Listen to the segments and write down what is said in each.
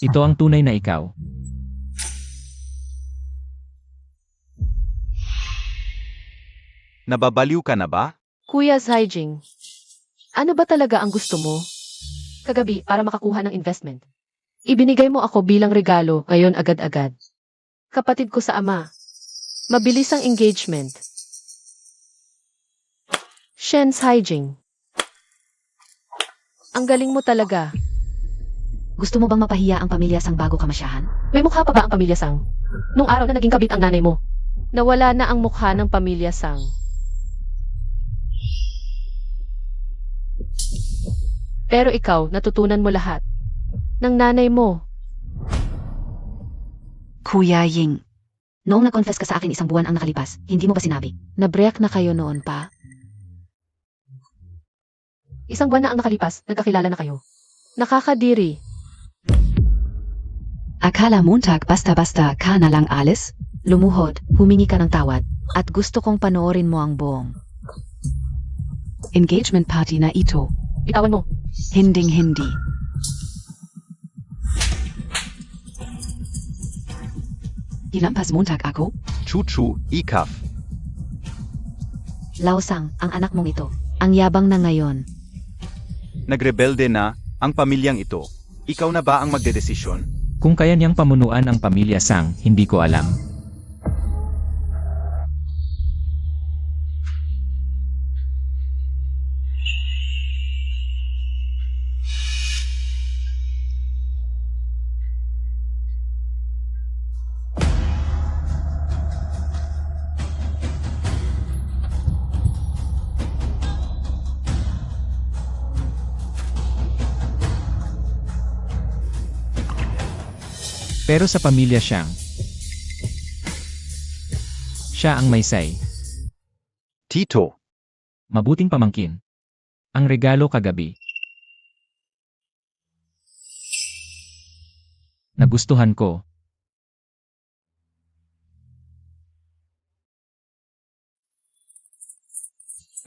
Ito ang tunay na ikaw. Nababaliw ka na ba? Kuya Zhaijing, ano ba talaga ang gusto mo? Kagabi, para makakuha ng investment. Ibinigay mo ako bilang regalo ngayon agad-agad. Kapatid ko sa ama. Mabilis ang engagement. Shen Zhaijing. Ang galing mo talaga. Gusto mo bang mapahiya ang pamilya Sang bago ka masyahan? May mukha pa ba ang pamilya Sang? Nung araw na naging kabit ang nanay mo. Nawala na ang mukha ng pamilya Sang. Pero ikaw, natutunan mo lahat. Ng nanay mo. Kuya Ying, noong nag-confess ka sa akin 1 buwan ang nakalipas, hindi mo ba sinabi? Nabreak na kayo noon pa? 1 buwan na ang nakalipas, nagkakilala na kayo. Nakakadiri. Akala Montag basta-basta ka na lang alis? Lumuhod, humingi ka ng tawad, at gusto kong panoorin mo ang buong engagement party na ito. Bitawan mo. Hinding-hindi. Hinampas Montag ako? Chuchu, ikaf. Laosang, ang anak mong ito. Ang yabang na ngayon. Nagrebelde na ang pamilyang ito. Ikaw na ba ang magdedesisyon? Kung kaya niyang pamunuan ang pamilya Sang, hindi ko alam. Pero sa pamilya Xiang, siya ang may say. Tito, Mabuting pamangkin. Ang regalo kagabi. Nagustuhan ko.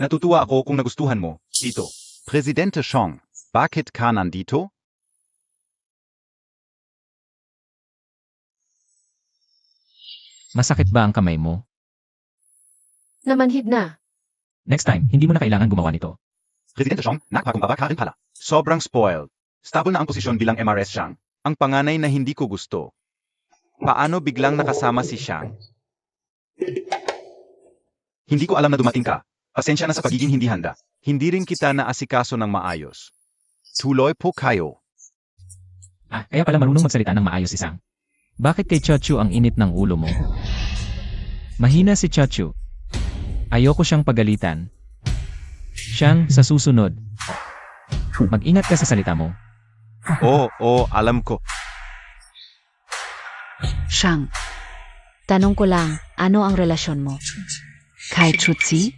natutuwa ako kung nagustuhan mo, Tito. Presidente Xiong, bakit ka nandito? Masakit ba ang kamay mo? Namanhid na. Next time, hindi mo na kailangan gumawa nito. Presidente Xiong, nakpakumbaba ka rin pala. Sobrang spoiled. Stable na ang posisyon bilang MRS Xiang. Ang panganay na hindi ko gusto. Paano biglang nakasama si Xiang? Hindi ko alam na dumating ka. Pasensya na sa pagiging hindi handa. Hindi rin kita naasikaso ng maayos. Tuloy po kayo. Kaya pala marunong magsalita ng maayos si Sang. Bakit kay Chachu ang init ng ulo mo? Mahina si Chachu. Ayoko siyang pagalitan. Siyang, sa susunod. Mag-ingat ka sa salita mo. Oo, alam ko. Shang, tanong ko lang, ano ang relasyon mo? Kay Chutzi?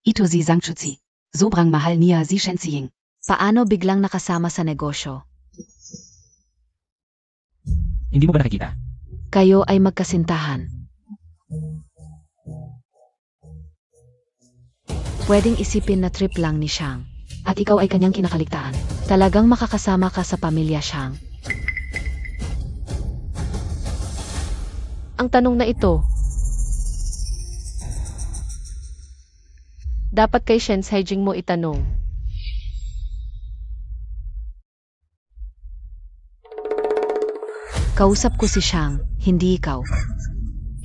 Ito si Zhang Chutzi. Sobrang mahal niya si Shen Ziying. Paano biglang nakasama sa negosyo? Hindi mo ba nakikita? Kayo ay magkasintahan. Pwedeng isipin na trip lang ni Shang. At ikaw ay kanyang kinakaligtaan. Talagang makakasama ka sa pamilya Shang. Ang tanong na ito, dapat kay Shen Zhaijing mo itanong. Kausap ko si Shang, hindi ikaw.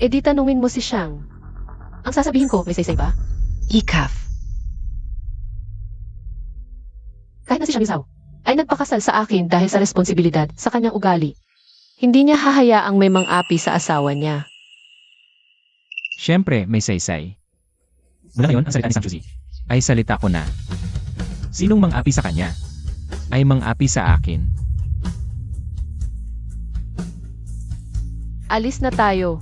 E di tanungin mo si Xiang. Ang sasabihin ko, may saysay ba? Ikaf. Kahit na si Xiang Zhao ay nagpakasal sa akin dahil sa responsibilidad sa kanyang ugali. Hindi niya hahayaang may mang-api sa asawa niya. Siyempre, may saysay. Mula ngayon, ang salita ni Sang Chuzi ay salita ko na. Sinong mang-api sa kanya? Ay mang-api sa akin. Alis na tayo.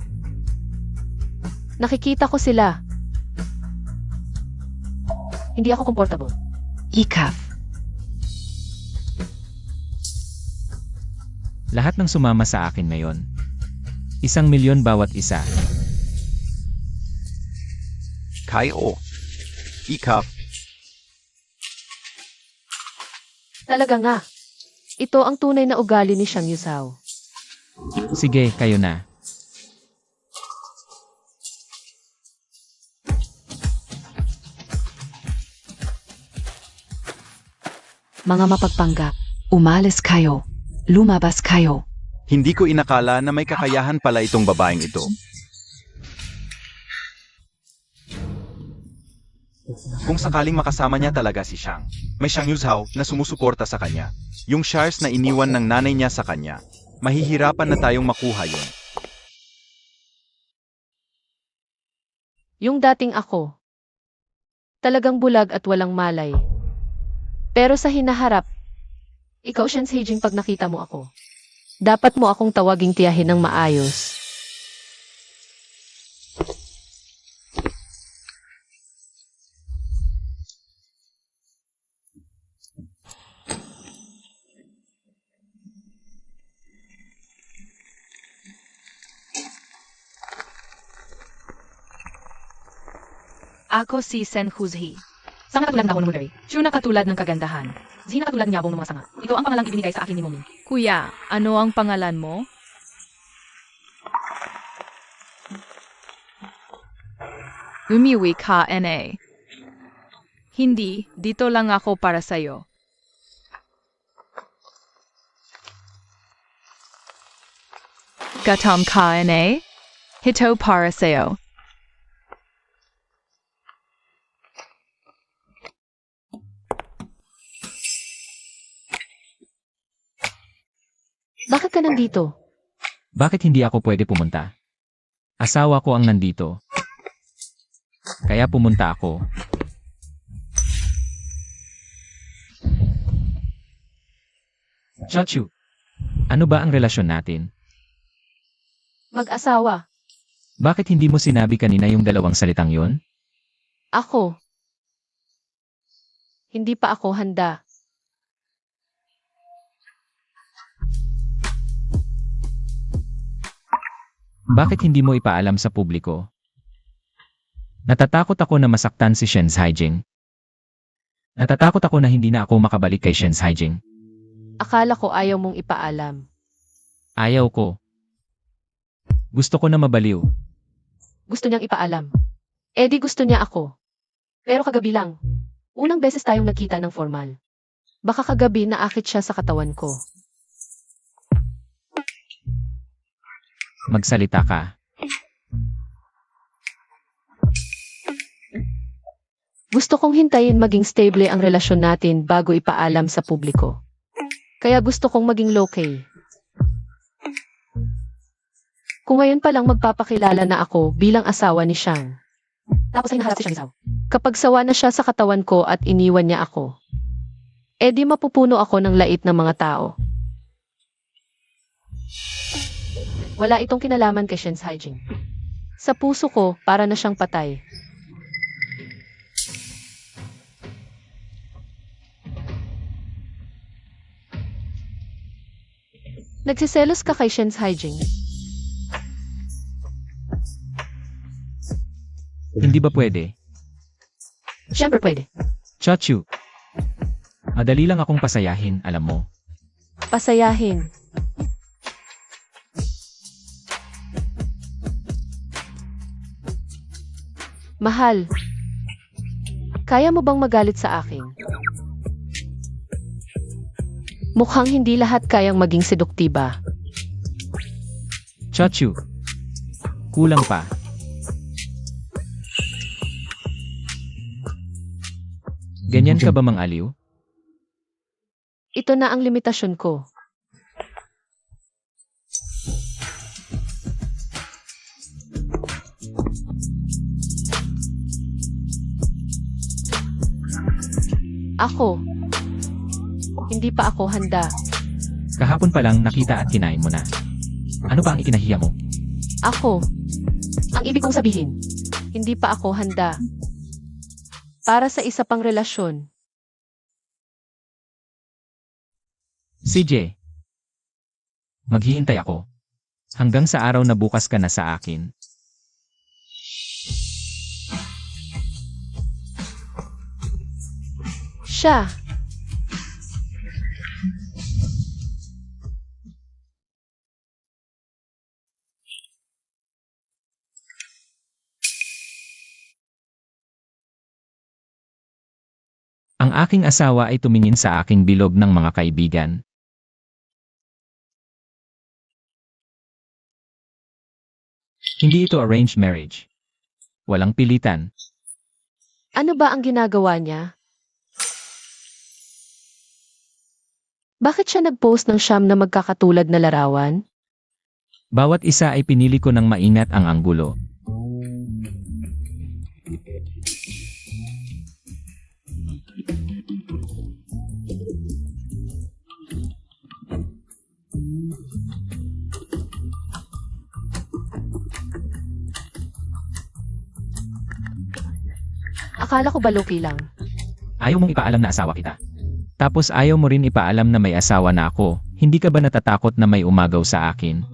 Nakikita ko sila. Hindi ako comfortable. Ikaf. Lahat ng sumama sa akin ngayon. 1,000,000 bawat isa. Kayo. Ikaf. Talaga nga. Ito ang tunay na ugali ni Shang Yusao. Sige, kayo na. Mga mapagpanggap, umalis kayo. Lumabas kayo. Hindi ko inakala na may kakayahan pala itong babaeng ito. Kung sakaling makasama niya talaga si Shang, may Shang Yuzhao na sumusuporta sa kanya. Yung shares na iniwan ng nanay niya sa kanya, mahihirapan na tayong makuha yun. Yung dating ako. Talagang bulag at walang malay. Pero sa hinaharap, ikaw Shen Haijing pag nakita mo ako. Dapat mo akong tawaging tiyahin ng maayos. Ako si Sen Huzhi. Sanga katulad ng dahon ng mulberry. Sure na katulad ng kagandahan. Zina katulad ng yabong ng mga sanga. Ito ang pangalang ibinigay sa akin ni Mommy. Kuya, ano ang pangalan mo? Umiwi ka, N.A. Hindi, dito lang ako para sa'yo. Gatam ka, N.A. Hito para sa'yo. Bakit ka nandito? Bakit hindi ako pwede pumunta? Asawa ko ang nandito. Kaya pumunta ako. Chachu, ano ba ang relasyon natin? Mag-asawa. Bakit hindi mo sinabi kanina yung dalawang salitang yon? Ako. Hindi pa ako handa. Bakit hindi mo ipaalam sa publiko? Natatakot ako na masaktan si Shen Haijing. Natatakot ako na hindi na ako makabalik kay Shen Haijing. Akala ko ayaw mong ipaalam. Ayaw ko. Gusto ko na mabaliw. Gusto niyang ipaalam. Eh di gusto niya ako. Pero kagabi lang. Unang beses tayong nagkita ng formal. Baka kagabi naakit siya sa katawan ko. Magsalita ka. Gusto kong hintayin maging stable ang relasyon natin bago ipaalam sa publiko. Kaya gusto kong maging low-key. Kung ngayon pa lang magpapakilala na ako bilang asawa ni Shang. Tapos ay naharap si Shang Zhao. Kapag sawa na siya sa katawan ko at iniwan niya ako, eh di mapupuno ako ng lait ng mga tao. Wala itong kinalaman kay Shen Haijing. Sa puso ko, para na siyang patay. Nagsiselos ka kay Shen Haijing. Hindi ba pwede? Siyempre pwede. Chachu. Madali lang akong pasayahin, alam mo. Pasayahin. Mahal. Kaya mo bang magalit sa akin? Mukhang hindi lahat kayang maging seduktiba. Chachu. Kulang pa. Ganyan ka ba mang aliw? Ito na ang limitasyon ko. Ako. Hindi pa ako handa. Kahapon pa lang nakita at kinain mo na. Ano ba ang ikinahiya mo? Ako. Ang ibig kong sabihin, hindi pa ako handa. Para sa isa pang relasyon. CJ. Maghihintay ako. Hanggang sa araw na bukas ka na sa akin. Siya. Ang aking asawa ay tumingin sa aking bilog ng mga kaibigan. Hindi ito arranged marriage. Walang pilitan. Ano ba ang ginagawa niya? Bakit siya nag-post ng siyam na magkakatulad na larawan? Bawat isa ay pinili ko ng maingat ang anggulo. Akala ko ba low-key lang? Ayaw mong ipaalam na asawa kita. Tapos ayaw mo rin ipaalam na may asawa na ako. Hindi ka ba natatakot na may umagaw sa akin?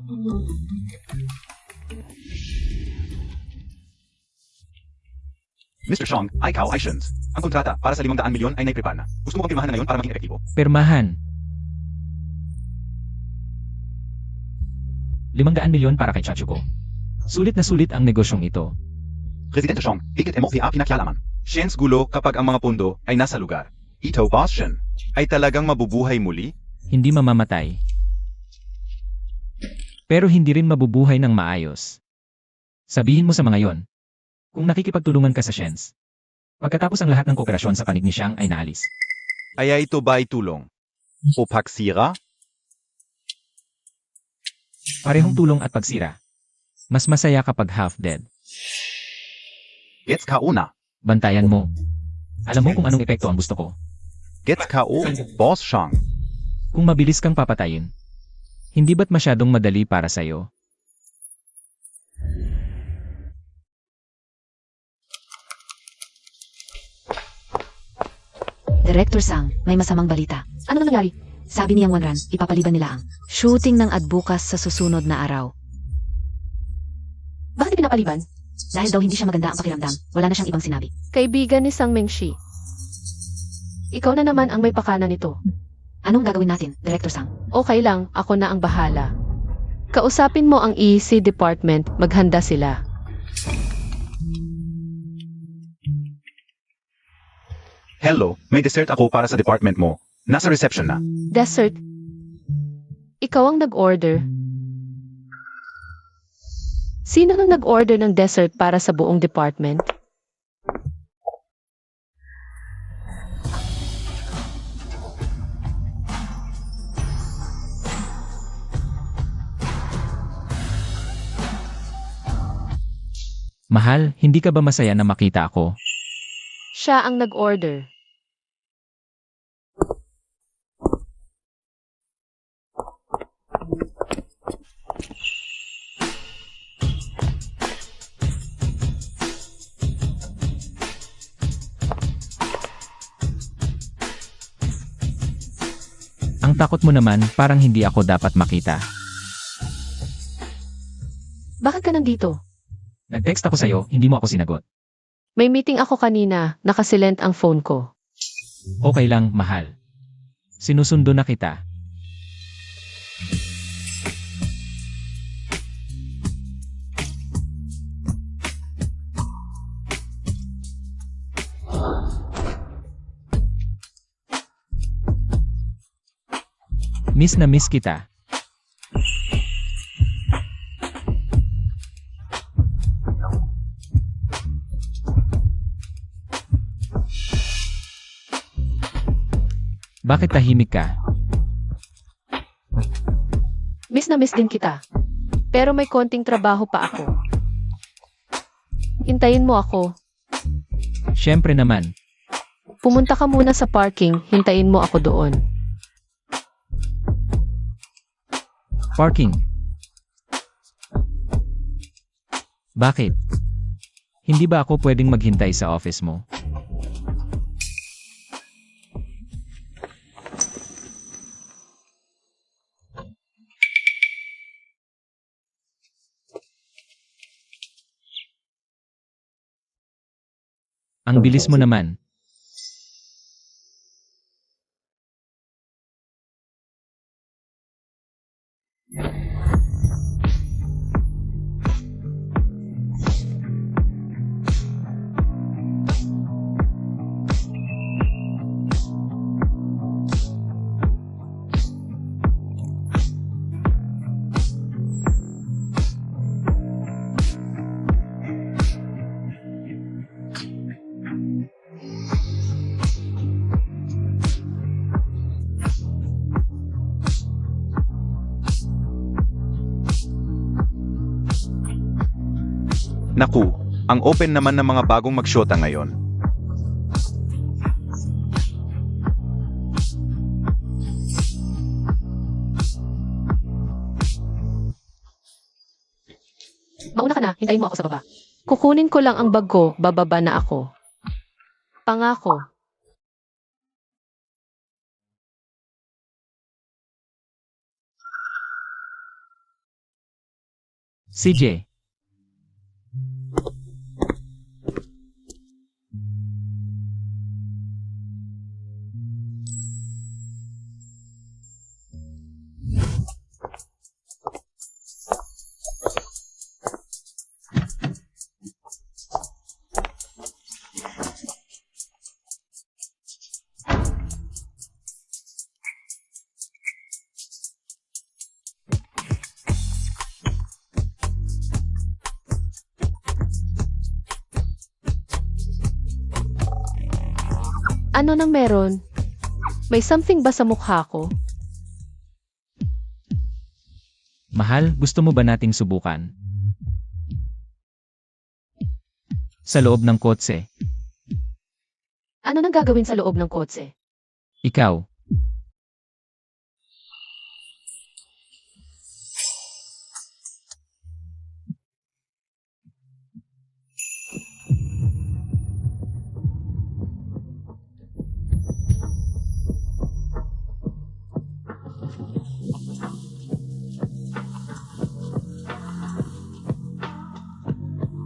Mr. Chong, ay ikaw, ay Shens. Ang kontrata para sa 500 milyon ay naiprepare na. Gusto mo bang pirmahan na ngayon para maging epektibo? Pirmahan. 500 milyon para kay Chacho ko. Sulit na sulit ang negosyong ito. Presidente Chong, higit mo ang pinakialaman. Shens gulo kapag ang mga pondo ay nasa lugar. Ito, Boss Shen, ay talagang mabubuhay muli? Hindi mamamatay. Pero hindi rin mabubuhay ng maayos. Sabihin mo sa mga yon. Kung nakikipagtulungan ka sa Shens. Pagkatapos ang lahat ng kooperasyon sa panig ni Xiang ay naalis. Ay ito ba ay tulong? O pagsira? Parehong tulong at pagsira. Mas masaya kapag half-dead. Gets ka una. Bantayan mo. Alam mo kung anong epekto ang gusto ko. Gets ka o, Boss Shang. Kung mabilis kang papatayin. Hindi ba't masyadong madali para sa'yo? Director Sang, may masamang balita. Ano nangyari? Sabi ni Yang Wanran, ipapaliban nila ang shooting ng adbukas sa susunod na araw. Bakit pinapaliban? Dahil daw hindi siya maganda ang pakiramdam, wala na siyang ibang sinabi. Kaibigan ni Sang Mengshi. Ikaw na naman ang may pakana nito. Anong gagawin natin, Director Sang? Okay lang, ako na ang bahala. Kausapin mo ang EC department, maghanda sila. Hello, may dessert ako para sa department mo. Nasa reception na. Dessert. Ikaw ang nag-order. Sino ang nag-order ng dessert para sa buong department? Mahal, hindi ka ba masaya na makita ako? Siya ang nag-order. Ang takot mo naman, parang hindi ako dapat makita. Bakit ka nandito? Nag-text ako sa'yo, hindi mo ako sinagot. May meeting ako kanina, nakasilent ang phone ko. Okay lang, mahal. Sinusundo na kita. Miss na miss kita. Bakit tahimik ka? Miss na miss din kita. Pero may konting trabaho pa ako. Hintayin mo ako. Siyempre naman. Pumunta ka muna sa parking, hintayin mo ako doon. Parking. Bakit? Hindi ba ako pwedeng maghintay sa office mo? Ang bilis mo naman. Naku, ang open naman ng mga bagong magsyota ngayon. Mauna ka na, hintayin mo ako sa baba. Kukunin ko lang ang bag ko, bababa na ako. Pangako. CJ. Ano nang meron? May something ba sa mukha ko? Mahal, gusto mo ba nating subukan? Sa loob ng kotse. Ano nang gagawin sa loob ng kotse? Ikaw.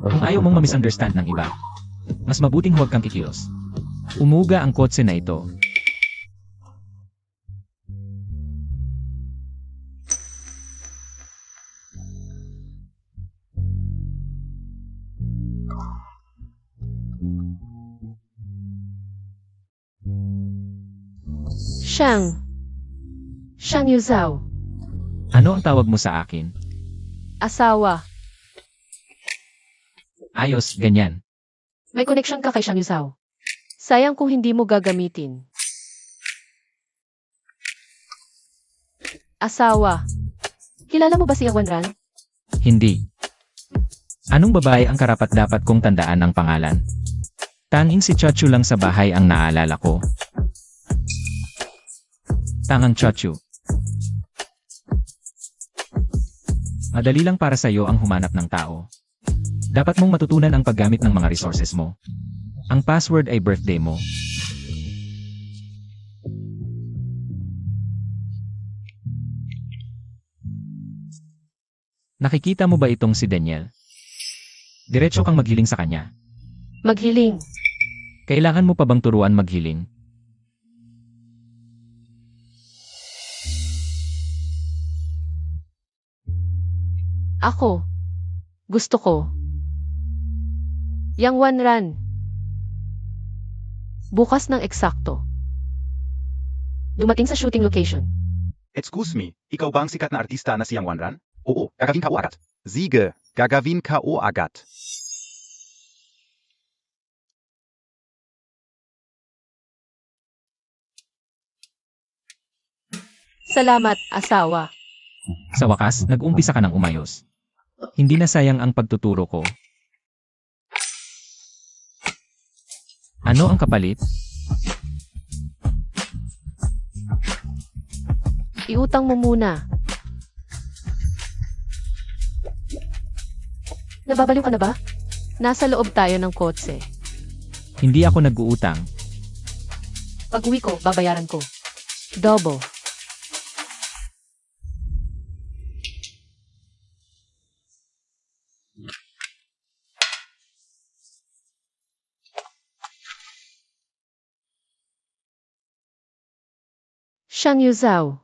Kung ayaw mong ma-misunderstand ng iba, mas mabuting huwag kang kikilos. Umuga ang kotse na ito. Siyang Yuzao. Ano ang tawag mo sa akin? Asawa. Ayos, ganyan. May connection ka kay Siyang Yuzao. Sayang kung hindi mo gagamitin. Asawa. Kilala mo ba si Wanran? Hindi. Anong babae ang karapat-dapat kong tandaan ang pangalan? Tanging si Chachu lang sa bahay ang naalala ko. Tangang Chachu. Madali lang para sa iyo ang humanap ng tao. Dapat mong matutunan ang paggamit ng mga resources mo. Ang password ay birthday mo. Nakikita mo ba itong si Daniel? Diretso kang maghiling sa kanya. Maghiling. Kailangan mo pa bang turuan maghiling? Ako. Gusto ko. Yang Wanran. Bukas ng eksakto. Dumating sa shooting location. Excuse me, ikaw ba ang sikat na artista na siyang Wanran? Oo, gagawin ka o agad. Sige, gagawin ka o agad. Salamat, asawa. Sa wakas, nag-umpisa ka ng umayos. Hindi na sayang ang pagtuturo ko. Ano ang kapalit? Iutang mo muna. Nababaliw ka na ba? Nasa loob tayo ng kotse. Hindi ako nag-uutang. Pag uwi ko, babayaran ko. Double. Siyang Yuzao.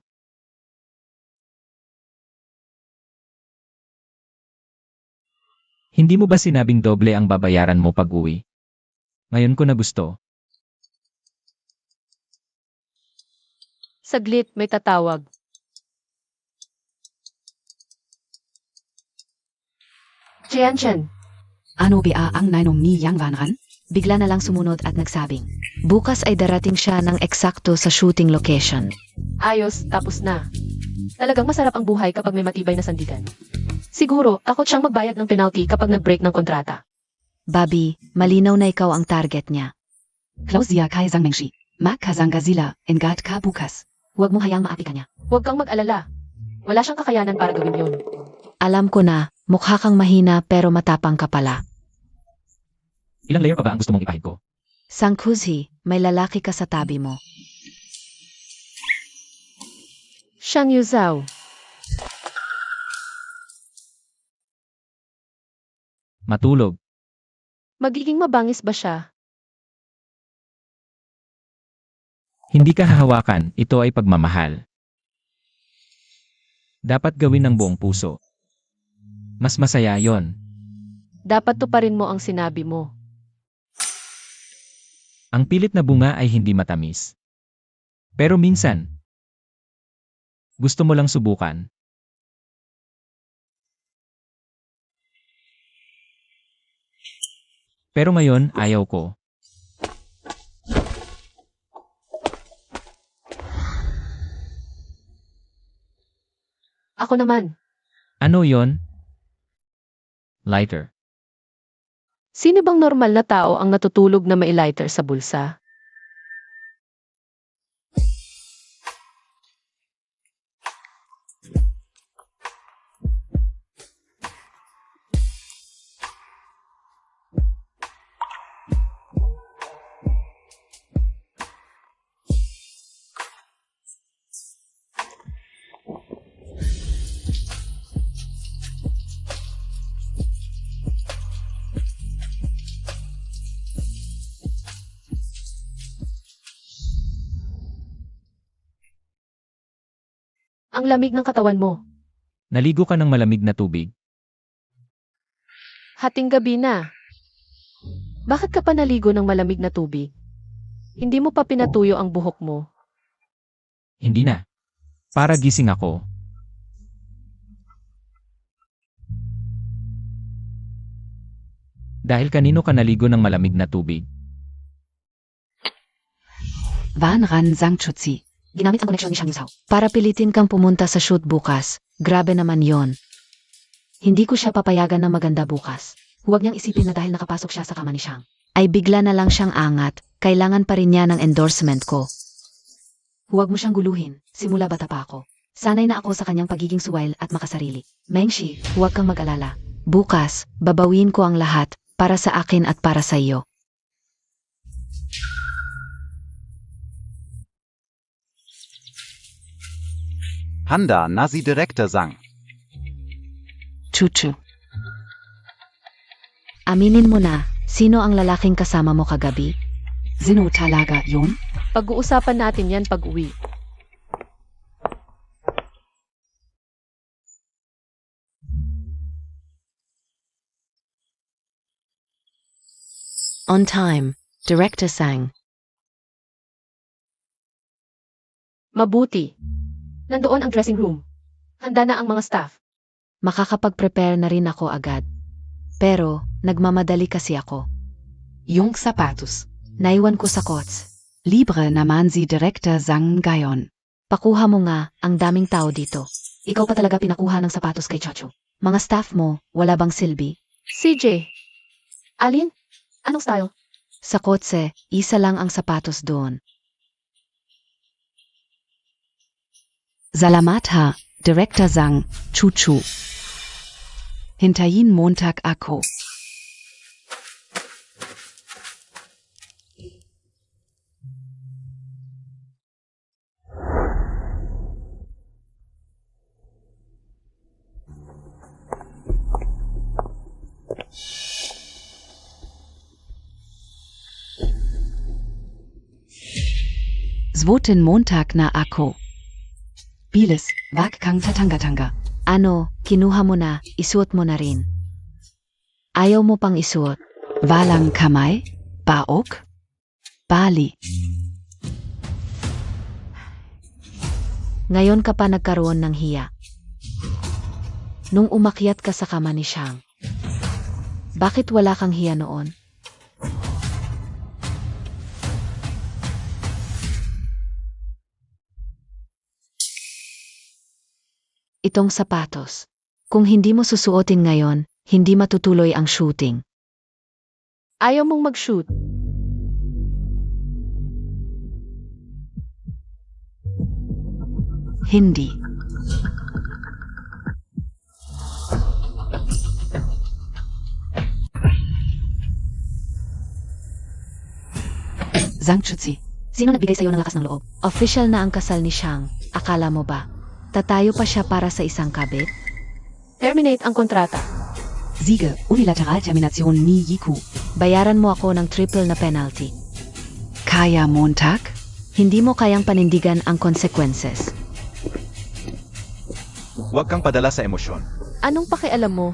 Hindi mo ba sinabing doble ang babayaran mo pag uwi? Ngayon ko na gusto. Saglit, may tatawag. Jianchen. Ano ba ang nanom ni Yang Wanran? Bigla na lang sumunod at nagsabing, bukas ay darating siya ng eksakto sa shooting location. Ayos, tapos na. Talagang masarap ang buhay kapag may matibay na sandigan. Siguro, ako siyang magbayad ng penalty kapag nag-break ng kontrata. Bobby, malinaw na ikaw ang target niya. Claudia Kai Zangmengshi. Mak Kazangazila, Engat Ka bukas. Huwag mo hayaang maapi ka niya. Huwag kang mag-alala. Wala siyang kakayanan para gawin yun. Alam ko na, mukha kang mahina pero matapang ka pala. Ilang layer pa ba ang gusto mong ipahid ko? Sangkuzhi, may lalaki ka sa tabi mo. Shang Yuzhao. Matulog. Magiging mabangis ba siya? Hindi ka hahawakan, ito ay pagmamahal. Dapat gawin ng buong puso. Mas masaya yon. Dapat tuparin mo ang sinabi mo. Ang pilit na bunga ay hindi matamis. Pero minsan, gusto mo lang subukan. Pero ngayon, ayaw ko. Ako naman. Ano yon? Lighter. Sino bang normal na tao ang natutulog na may lighter sa bulsa? Ang lamig ng katawan mo. Naligo ka ng malamig na tubig. Hating gabi na. Bakit ka pa naligo ng malamig na tubig? Hindi mo pa pinatuyo ang buhok mo. Hindi na. Para gising ako. Dahil kanino ka naligo ng malamig na tubig? Wanran Zangchutzi. Ginamit ang koneksyon ni Shang Yuzhao. Para pilitin kang pumunta sa shoot bukas, grabe naman yon. Hindi ko siya papayagan na maganda bukas. Huwag niyang isipin na dahil nakapasok siya sa kama ni Shang. Ay bigla na lang siyang angat, kailangan pa rin niya ng endorsement ko. Huwag mo siyang guluhin. Simula bata pa ako. Sanay na ako sa kanyang pagiging suwail at makasarili. Mengshi, huwag kang mag-alala. Bukas, babawin ko ang lahat, para sa akin at para sa iyo. Handa na si Director Zhang. Chuchu. Aminin mo na, sino ang lalaking kasama mo kagabi? Sino talaga yun? Pag-uusapan natin yan pag-uwi. On time, Director Sang. Mabuti. Nandoon ang dressing room. Handa na ang mga staff. Makakapag-prepare na rin ako agad. Pero, nagmamadali kasi ako. Yung sapatos. Naiwan ko sa kots. Libre naman si Director Zhang Gayon. Pakuha mo nga, ang daming tao dito. Ikaw pa talaga pinakuha ng sapatos kay Chacho. Mga staff mo, wala bang silbi? CJ. Alin? Anong style? Sa kotse, isa lang ang sapatos doon. Salamat ha, Director Zhang, Chuchu. Hintayin Montag ako. Zwoten Montag na ako. Bilis, wag kang tatanga-tanga. Ano, kinuha mo na, isuot mo na rin. Ayaw mo pang isuot. Walang kamay, baok, bali. Ngayon ka pa nagkaroon ng hiya. Nung umakyat ka sa kama ni Shang. Bakit wala kang hiya noon? Itong sapatos. Kung hindi mo susuotin ngayon, hindi matutuloy ang shooting. Ayaw mong mag-shoot. Hindi. Zhang Chuzi. Sino nagbigay sa'yo ng lakas ng loob? Official na ang kasal ni Shang. Akala mo ba? Tatayo pa siya para sa isang kabit? Terminate ang kontrata. Siege, Unilateraltermination ni Yiku. Bayaran mo ako ng triple na penalty. Kaya Montag? Hindi mo kayang panindigan ang consequences. Huwag kang padala sa emosyon. Anong pakialam mo?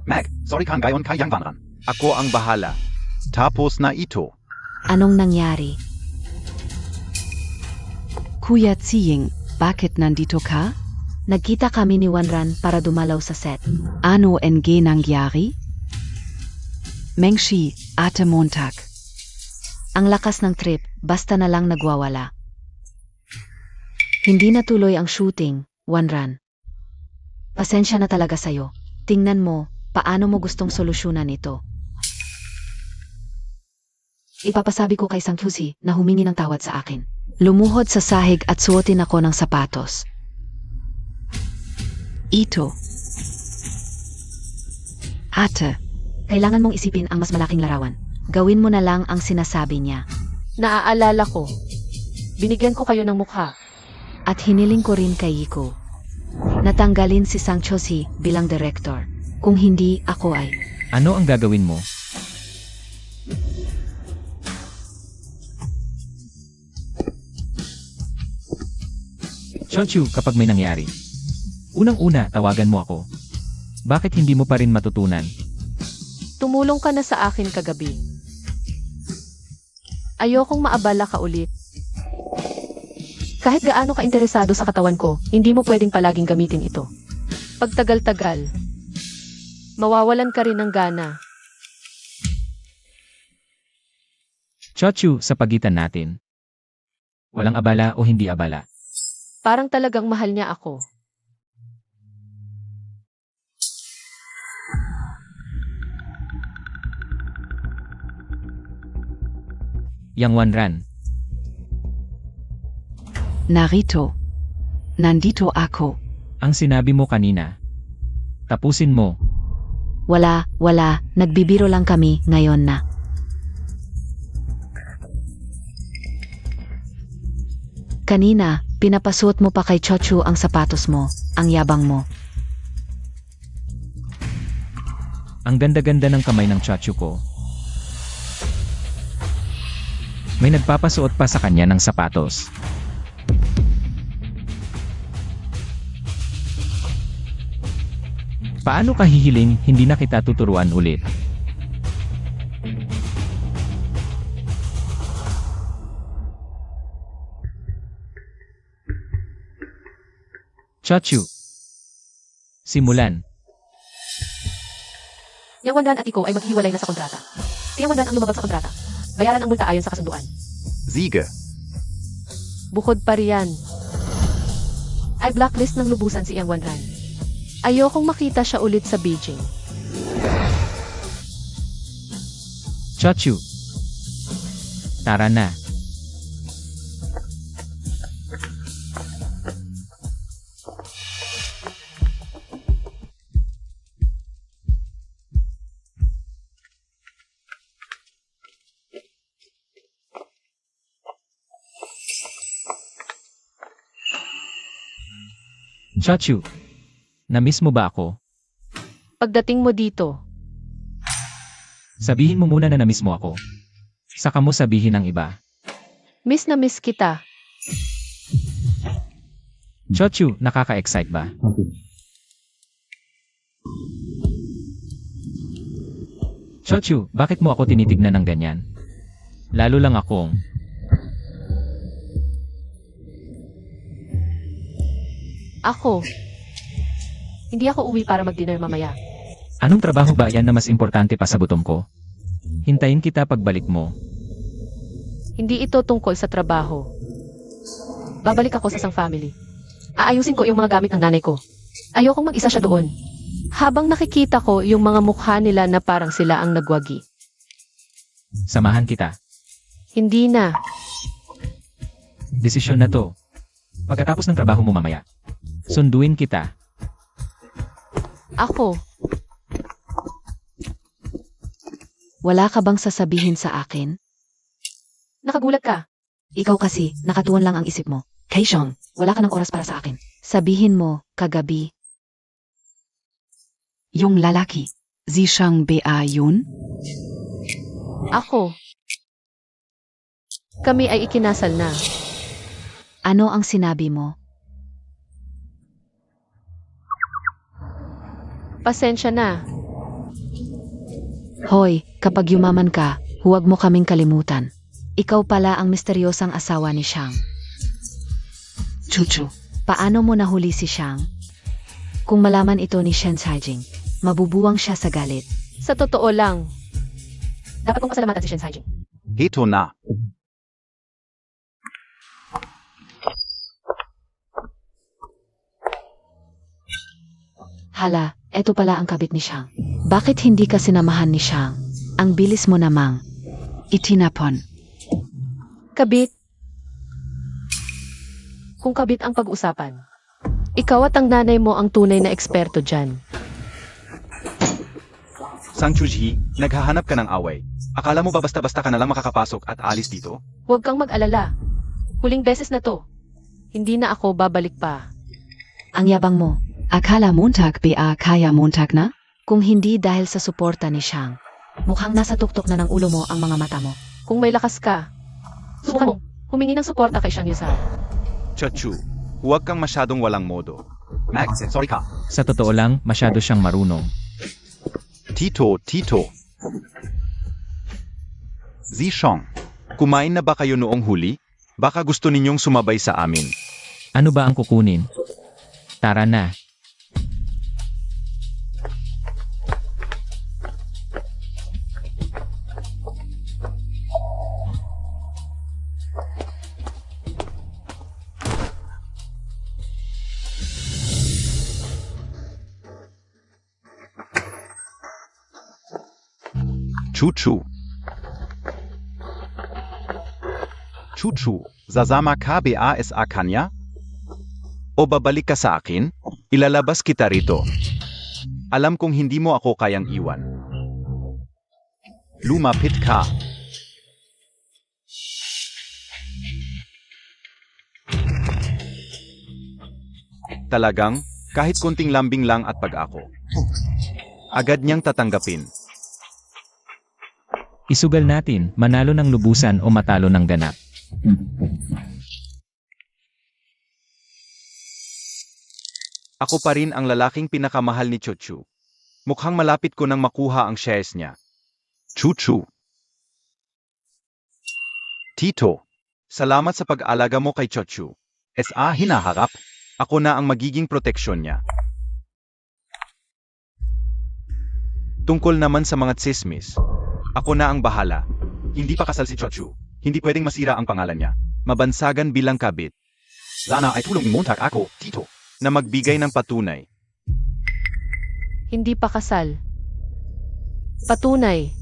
Mag, sorry kang gayon kay Yang Vanran. Ako ang bahala. Tapos na ito. Anong nangyari? Kuya Ziying, bakit nandito ka? Nagkita kami ni Wanran para dumalaw sa set. Ano NG nangyari? Mengshi, Ate Montag. Ang lakas ng trip, basta na lang nagwawala. Hindi natuloy ang shooting, Wanran. Pasensya na talaga sa'yo. Tingnan mo, paano mo gustong solusyonan ito. Ipapasabi ko kay Sang Chuzi na humingi ng tawad sa akin. Lumuhod sa sahig at suotin ako ng sapatos. Ito. Ate, kailangan mong isipin ang mas malaking larawan. Gawin mo na lang ang sinasabi niya. Naaalala ko. Binigyan ko kayo ng mukha. At hiniling ko rin kay Yiku. Natanggalin si Sang Chuzi bilang director. Kung hindi, ako ay... Ano ang gagawin mo? Chochu, kapag may nangyari. Unang-una, tawagan mo ako. Bakit hindi mo pa rin matutunan? Tumulong ka na sa akin kagabi. Ayokong maabala ka ulit. Kahit gaano ka interesado sa katawan ko, hindi mo pwedeng palaging gamitin ito. Pagtagal-tagal, mawawalan ka rin ng gana. Chochu, sa pagitan natin. Walang abala o hindi abala. Parang talagang mahal niya ako. Yang Wanran. Narito. Nandito ako. Ang sinabi mo kanina. Tapusin mo. Wala, nagbibiro lang kami ngayon na. Kanina, pinapasuot mo pa kay Chochu ang sapatos mo, ang yabang mo. Ang ganda-ganda ng kamay ng Chochu ko. May nagpapasuot pa sa kanya ng sapatos. Paano ka hihiling hindi na kita tuturuan ulit? Chochu. Simulan. Yang Wanran at ikaw ay maghiwalay na sa kontrata. Si Yang Wanran ang lumabag sa kontrata. Bayaran ang multa ayon sa kasunduan. Siege. Bukod pa riyan, ay blacklist ng lubusan si Yang Wanran. Ayokong makita siya ulit sa Beijing. Chochu. Tara na. Chochu. Na-miss mo ba ako? Pagdating mo dito, Sabihin mo muna na na-miss mo ako. Saka mo sabihin ang iba. miss na miss kita. Chochu, nakaka-excite ba? Chochu, bakit mo ako tinitignan ng ganyan? Lalo lang akong... Ako. Hindi ako uwi para mag-dinner mamaya. Anong trabaho ba yan na mas importante pa sa gutom ko? Hintayin kita pagbalik mo. Hindi ito tungkol sa trabaho. Babalik ako sa isang family. Aayusin ko yung mga gamit ng nanay ko. Ayokong mag-isa siya doon. Habang nakikita ko yung mga mukha nila na parang sila ang nagwagi. Samahan kita. Hindi na. Desisyon na to. Pagkatapos ng trabaho mo mamaya, sunduin kita. Ako. Wala ka bang sasabihin sa akin? Nakagulat ka. Ikaw kasi, nakatuon lang ang isip mo. Kaishong, wala ka ng oras para sa akin. Sabihin mo, kagabi. Yung lalaki. Sie Shang Ba yun? Ako. Kami ay ikinasal na. Ano ang sinabi mo? Pasensya na. Hoy, kapag yumaman ka, huwag mo kaming kalimutan. Ikaw pala ang misteryosang asawa ni Shang. Chuchu. Paano mo nahuli si Shang? Kung malaman ito ni Shen Saijing, mabubuwang siya sa galit. Sa totoo lang. Dapat kong pasalamatan si Shen Saijing. Ito na. Hala, eto pala ang kabit ni Shang. Bakit hindi ka sinamahan ni Shang? Ang bilis mo namang. Itinapon. Kabit. Kung kabit ang pag-usapan. Ikaw at ang nanay mo ang tunay na eksperto dyan. Sang Chujhi, naghahanap ka ng away. Akala mo ba basta-basta ka na lang makakapasok at alis dito? Huwag kang mag-alala. Huling beses na to. Hindi na ako babalik pa. Ang yabang mo. Akala Montag Ba kaya Montag na? Kung hindi dahil sa suporta ni Shang, mukhang nasa tuktok na ng ulo mo ang mga mata mo. Kung may lakas ka, subukan mo. Humingi ng suporta kay Shang Yusar. Chachu, huwag kang masyadong walang modo. Max, sorry ka. Sa totoo lang, masyado siyang marunong. Tito. Zishong, kumain na ba kayo noong huli? Baka gusto ninyong sumabay sa amin. Ano ba ang kukunin? Tara na. Chuchu, zazama ka ba sa kanya? O babalik ka sa akin? Ilalabas kita rito. Alam kong hindi mo ako kayang iwan. Lumapit ka. Talagang, kahit konting lambing lang at pag-ako. Agad niyang tatanggapin. Isugal natin, manalo ng lubusan o matalo ng ganap. Ako pa rin ang lalaking pinakamahal ni Chuchu. Mukhang malapit ko nang makuha ang shares niya. Chuchu. Tito, salamat sa pag-alaga mo kay Chuchu. SA hinaharap, ako na ang magiging proteksyon niya. Tungkol naman sa mga tsismis, ako na ang bahala. Hindi pa kasal si Chuchu. Hindi pwedeng masira ang pangalan niya. Mabansagan bilang kabit. Sana ay tulong ni Montag ako, Tito, na magbigay ng patunay. Hindi pa kasal. Patunay.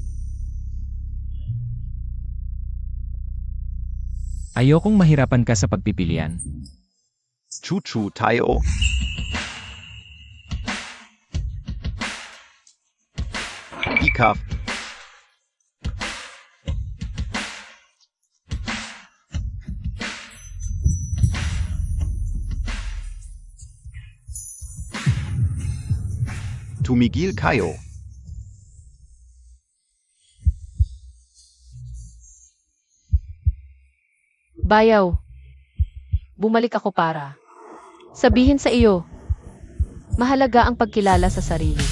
Ayokong mahirapan ka sa pagpipilian. Chuchu tayo. Ikaf. Tumigil kayo. Bayaw. Bumalik ako para sabihin sa iyo, mahalaga ang pagkilala sa sarili.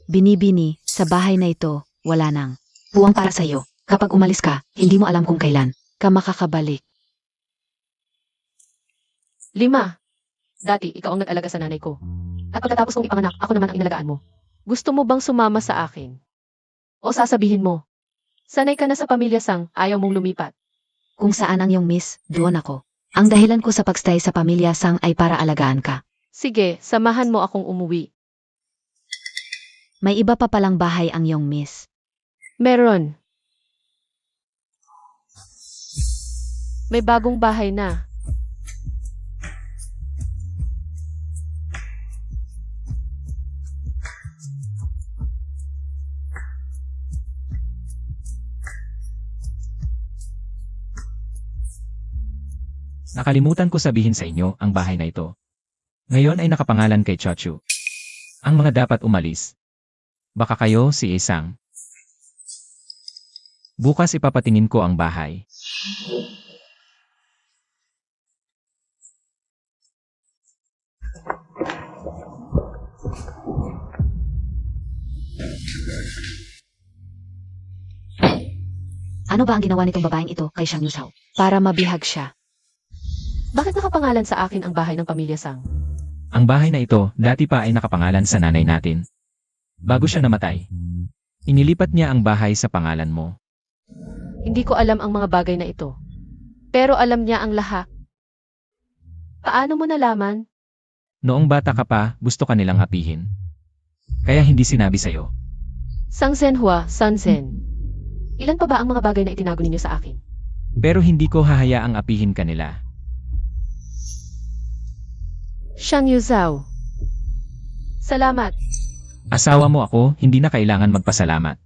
Binibini, sa bahay na ito, wala nang buwang para sa iyo. Kapag umalis ka, hindi mo alam kung kailan ka makakabalik. 5. Dati, ikaw ang nag-alaga sa nanay ko. At pagkatapos kong ipanganak, ako naman ang inalagaan mo. Gusto mo bang sumama sa akin? O sasabihin mo, sanay ka na sa pamilya Sang, ayaw mong lumipat. Kung saan ang iyong miss, doon ako. Ang dahilan ko sa pagstay sa pamilya Sang ay para alagaan ka. Sige, samahan mo akong umuwi. May iba pa palang bahay ang iyong miss. Meron. May bagong bahay na. Nakalimutan ko sabihin sa inyo ang bahay na ito. Ngayon ay nakapangalan kay Chachu. Ang mga dapat umalis. Baka kayo si Isang. Bukas ipapatingin ko ang bahay. Ano ba ang ginawa nitong babaeng ito kay Xiang Yusao? Para mabihag siya. Bakit nakapangalan sa akin ang bahay ng pamilya Sang? Ang bahay na ito dati pa ay nakapangalan sa nanay natin. Bago siya namatay, inilipat niya ang bahay sa pangalan mo. Hindi ko alam ang mga bagay na ito. Pero alam niya ang lahat. Paano mo nalaman? Noong bata ka pa, gusto ka nilang apihin. Kaya hindi sinabi sa'yo. Sang Senhua, Sansen. Ilan pa ba ang mga bagay na itinago ninyo sa akin? Pero hindi ko hahayaang apihin ka nila. Xiang Yuzhao. Salamat. Asawa mo ako, hindi na kailangan magpasalamat.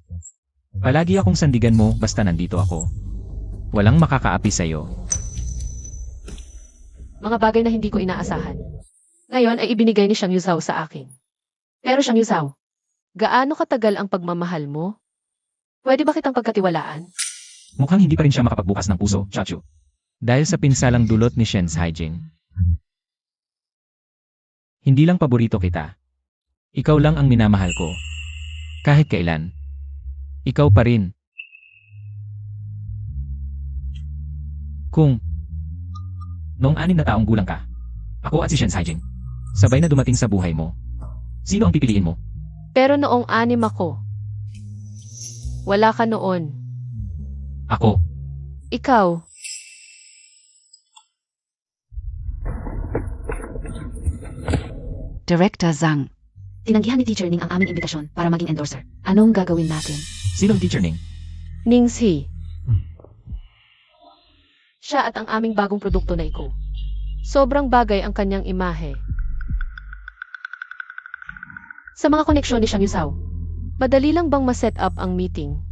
Palagi akong sandigan mo basta nandito ako. Walang makakaapi sa'yo. Mga bagay na hindi ko inaasahan. Ngayon ay ibinigay ni Xiang Yuzhao sa akin. Pero Xiang Yuzhao, gaano katagal ang pagmamahal mo? Pwede ba kitang pagkatiwalaan? Mukhang hindi pa rin siya makapagbukas ng puso, Chachu. Dahil sa pinsalang dulot ni Shen Haijing. Hindi lang paborito kita. Ikaw lang ang minamahal ko. Kahit kailan. Ikaw pa rin. Kung noong 6 na taong gulang ka, ako at si Shen Haijing, sabay na dumating sa buhay mo. Sino ang pipiliin mo? Pero noong 6 ako. Wala ka noon. Ako. Ikaw. Director Zhang. Tinanggihan ni Teacher Ning ang aming imbitasyon para maging endorser. Anong gagawin natin? Sino ang teacher Ning? Ningxi. Siya at ang aming bagong produkto na iko. Sobrang bagay ang kanyang imahe. Sa mga koneksyon ni Xiang Yuzhao, madali lang bang ma-set up ang meeting?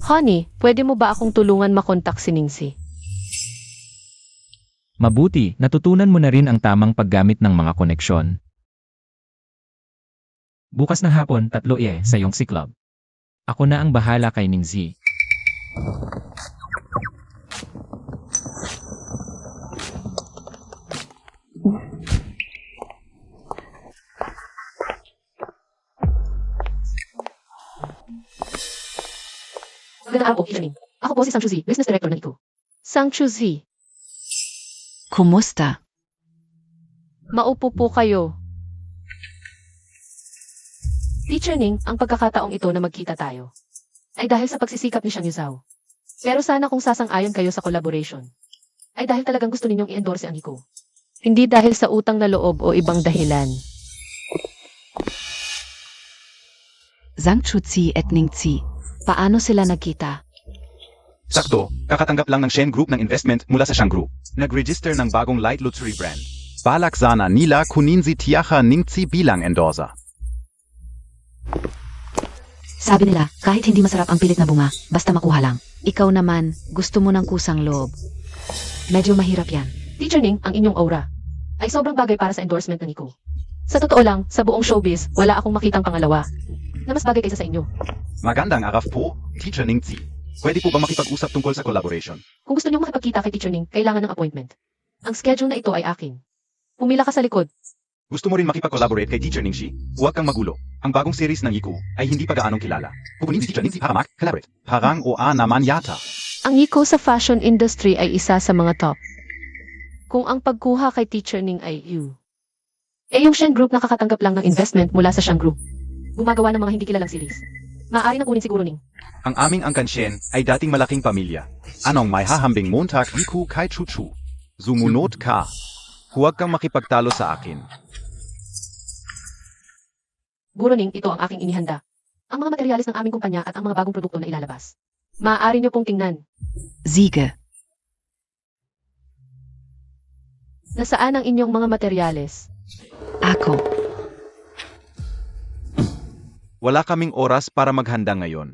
Honey, pwede mo ba akong tulungan makontak si Ningxi? Mabuti, natutunan mo na rin ang tamang paggamit ng mga koneksyon. Bukas ng hapon, 3 sa Yongxi Club. Ako na ang bahala kay Ningxi. Magandang araw po, Teacher Ning. Ako po si Sang Chuzi, Business Director ng iko. Sang Chuzi, Kumusta? maupo po kayo. Teacher Ning, ang pagkakataong ito na magkita tayo ay dahil sa pagsisikap ni Xiang Yuzhao. Pero sana kung sasang-ayon kayo sa collaboration, ay dahil talagang gusto ninyong i-endorse ang iko. Hindi dahil sa utang na loob o ibang dahilan. Zhang Chuzi et Ningxi. Paano sila nagkita? Sakto, kakatanggap lang ng Shen Group ng investment mula sa Xiang Group. Nag-register ng bagong light luxury brand. Balak sana nila kunin si Tiacha Ningxi bilang endorser. Sabi nila, kahit hindi masarap ang pilit na bunga, basta makuha lang. Ikaw naman, gusto mo ng kusang loob. Medyo mahirap yan. Teacher Ning, ang inyong aura ay sobrang bagay para sa endorsement ng iko. Sa totoo lang, sa buong showbiz, wala akong makitang pangalawa na mas bagay kaysa sa inyo. Magandang araw po, Teacher Ningxi. Pwede po ba makipag-usap tungkol sa collaboration? Kung gusto niyo makipagkita kay Teacher Ning, kailangan ng appointment. Ang schedule na ito ay akin. Pumila ka sa likod. Gusto mo rin makipag-collaborate kay Teacher Ningxi? Huwag kang magulo. Ang bagong series ng Yiku ay hindi pa gaanong kilala. Kukunin si Teacher Ningxi para mag-collaborate. Parang o naman yata. Ang iko sa fashion industry ay isa sa mga top. Kung ang pagkuha kay Teacher Ning ay you. Yung Shen Group nakakatanggap lang ng investment mula sa Shang Group. Gumagawa ng mga hindi kilalang series. Maaari nang kunin siguro Ning. Ang aming angkan Shen ay dating malaking pamilya. Anong may hahambing Montag Iku kay Chuchu? Zumunod ka. Huwag kang makipagtalo sa akin. Guro Ning, ito ang aking inihanda. Ang mga materyales ng aming kumpanya at ang mga bagong produkto na ilalabas. Maaari niyo pong tingnan. Siege. Nasaan ang inyong mga materyales? Ako. Wala kaming oras para maghanda ngayon.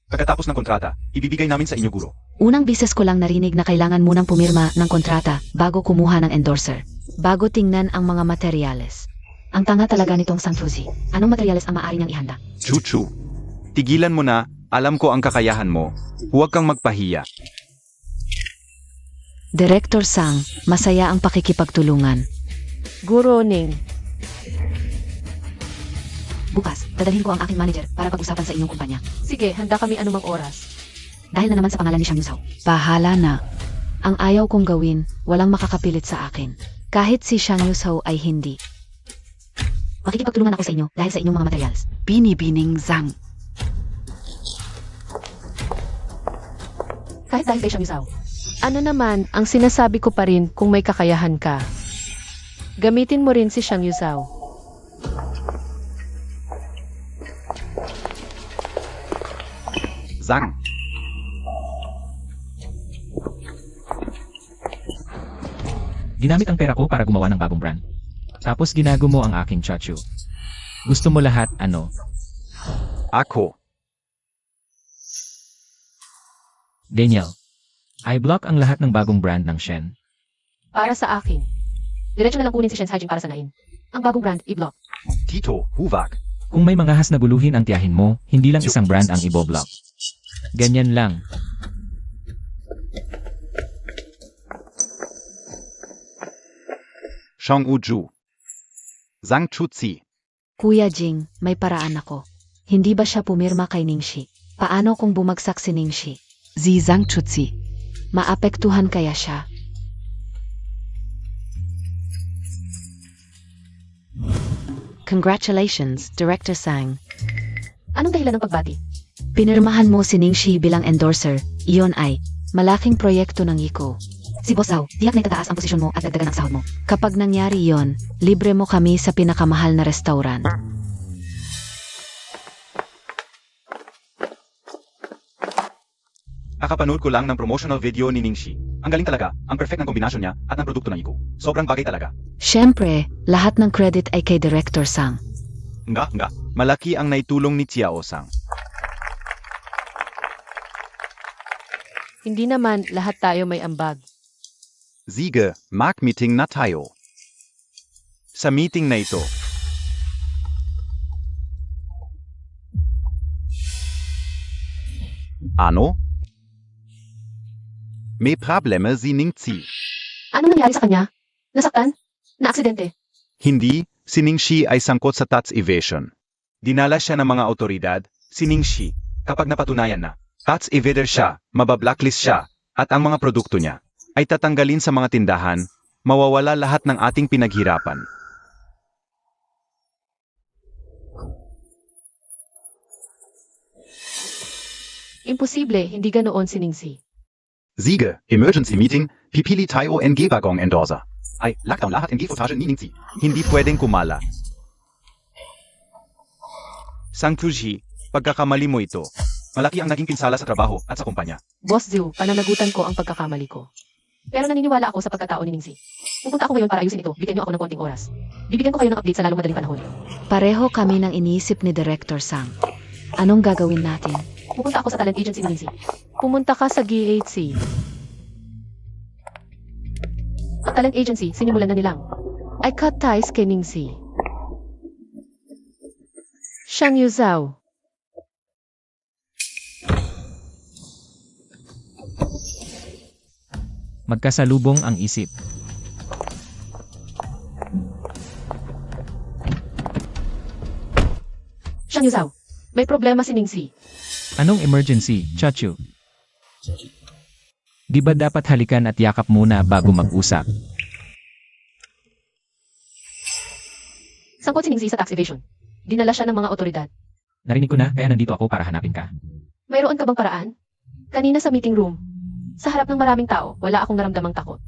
Pagkatapos ng kontrata, ibibigay namin sa inyo, Guro. Unang bises ko lang narinig na kailangan munang pumirma ng kontrata bago kumuha ng endorser. Bago tingnan ang mga materyales. Ang tanga talaga nitong Sang Fuzi. Anong materyales ang maaari niyang ihanda? Chuchu. Tigilan mo na, alam ko ang kakayahan mo. Huwag kang magpahiya. Director Sang, masaya ang pakikipagtulungan. Guro Ning. Bukas, dadalhin ko ang aking manager para pag-usapan sa inyong kumpanya. Sige, handa kami anumang oras. Dahil na naman sa pangalan ni Shang Yusao. Bahala na. Ang ayaw kong gawin, walang makakapilit sa akin. Kahit si Shang Yusao ay hindi. Makikipagtulungan ako sa inyo dahil sa inyong mga materials. Binibining Zhang. Kahit dahil kay Shang Yusao. Ano naman, ang sinasabi ko pa rin kung may kakayahan ka. Gamitin mo rin si Shang Yusao. Zhang. Ginamit ang pera ko para gumawa ng bagong brand. Tapos ginago mo ang aking chachu. Gusto mo lahat, ano? Ako. Daniel. I-block ang lahat ng bagong brand ng Shen. Para sa akin. Diretso na lang kunin si Shen's Hygiene para sanain. Ang bagong brand, i-block. Tito, Huvak. Kung may mga has na guluhin ang tiyahin mo, hindi lang isang brand ang iboblock. Ganyan lang. Shang Uju. Zhang Chuzi. Kuya Jing, may paraan ako. Hindi ba siya pumirma kay Ningxi? Paano kung bumagsak si Ningxi? Sie Zhang Chuzi. Maapektuhan kaya siya? Congratulations, Director Sang. Anong dahilan ng pagbati? Pinirmahan mo si Ningxi bilang endorser. Iyon ay malaking proyekto ng Yiko. Si Boss Zhao, tiyak na itataas ang posisyon mo at dagdagan ang sahod mo. Kapag nangyari yon, libre mo kami sa pinakamahal na restaurant. Kakapanood ko lang ng promotional video ni Ningxi. Ang galing talaga, ang perfect ng kombinasyon niya at ng produkto ng Iko. Sobrang bagay talaga. Siyempre, lahat ng credit ay kay Director Sang. Nga. Malaki ang naitulong ni Chiao Sang. Hindi naman lahat tayo may ambag. Sige, mag-meeting na tayo. Sa meeting na ito, ano? May problema si Ningxi. Anong nangyari sa kanya? Nasaktan? Na-aksidente? Hindi, si Ningxi ay sangkot sa tax evasion. Dinala siya ng mga otoridad, si Ningxi, kapag napatunayan na tax evader siya, mabablacklist siya, at ang mga produkto niya ay tatanggalin sa mga tindahan, mawawala lahat ng ating pinaghirapan. Imposible, hindi ganoon si Ningxi. Sige, emergency meeting, pipili tayo ng bagong endorser. Ay, lockdown lahat ng footage ni Ningxi. Hindi pwedeng kumala. Sang Fuji, pagkakamali mo ito. Malaki ang naging pinsala sa trabaho at sa kumpanya. Boss Zhu, pananagutan ko ang pagkakamali ko. Pero naniniwala ako sa pagkatao ni Ningxi. Pupunta ako ngayon para ayusin ito. Bigyan niyo ako ng konting oras. Bibigyan ko kayo ng update sa lalong madaling panahon. Pareho kami ng iniisip ni Director Sang. Anong gagawin natin? Pupunta ako sa talent agency ni Ningxi. Pumunta ka sa GHC. Ang talent agency, sinimulan na nilang. I cut ties kay Ningxi. Shang Yuzhao. Magkasalubong ang isip. Shang Yuzhao, may problema si Ningxi. Anong emergency, Chachu? Di ba dapat halikan at yakap muna bago mag-usap? Sangkot si Ningzi sa tax evasion. Dinala siya ng mga otoridad. Narinig ko na, kaya nandito ako para hanapin ka. Mayroon ka bang paraan? Kanina sa meeting room, sa harap ng maraming tao, wala akong naramdamang takot.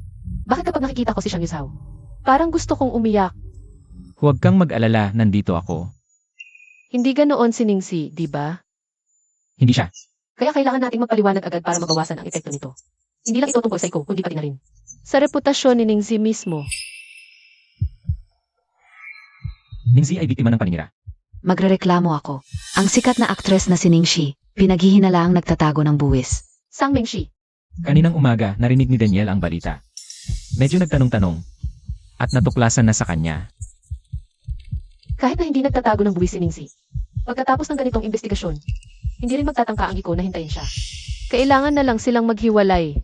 Bakit kapag nakikita ko si Xiang Yusao? Parang gusto kong umiyak. Huwag kang mag-alala, nandito ako. Hindi ganoon si Ningzi, di ba? Hindi siya. Kaya kailangan nating magpaliwanag agad para mabawasan ang epekto nito. Hindi lang ito tungkol sa ikaw, kundi pati na rin sa reputasyon ni Ningzi mismo. Ningzi ay biktima ng paninira. Magrereklamo ako. Ang sikat na aktres na si Ningxi, pinaghihinalaang nagtatago ng buwis. Sang Mengshi, Kaninang umaga, narinig ni Daniel ang balita. Medyo nagtanong-tanong. At natuklasan na sa kanya. kahit na hindi nagtatago ng buwis si Ningzi, pagkatapos ng ganitong investigasyon, hindi rin magtatangka ang iko na hintayin siya. Kailangan na lang silang maghiwalay.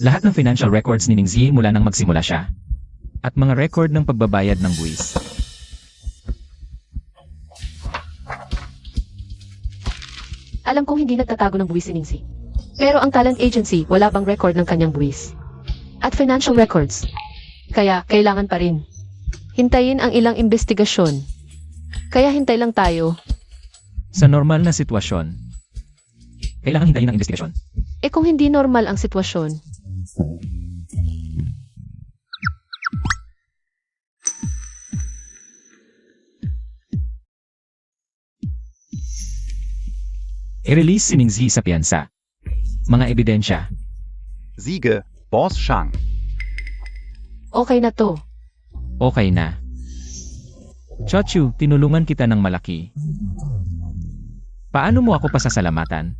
Lahat ng financial records ni Ningzi mula nang magsimula siya. At mga record ng pagbabayad ng buwis. Alam kong hindi nagtatago ng buwis si Ningzi. Pero ang talent agency, wala bang record ng kanyang buwis? At financial records. Kaya, kailangan pa rin hintayin ang ilang investigasyon. Kaya hintay lang tayo. Sa normal na sitwasyon, kailangan hintayin ang investigasyon. Kung hindi normal ang sitwasyon, I-release si Ningzi sa piyansa. Mga ebidensya. Siege, Boss Shang. okay na to. Okay na. Chochu, tinulungan kita ng malaki. Paano mo ako pasasalamatan?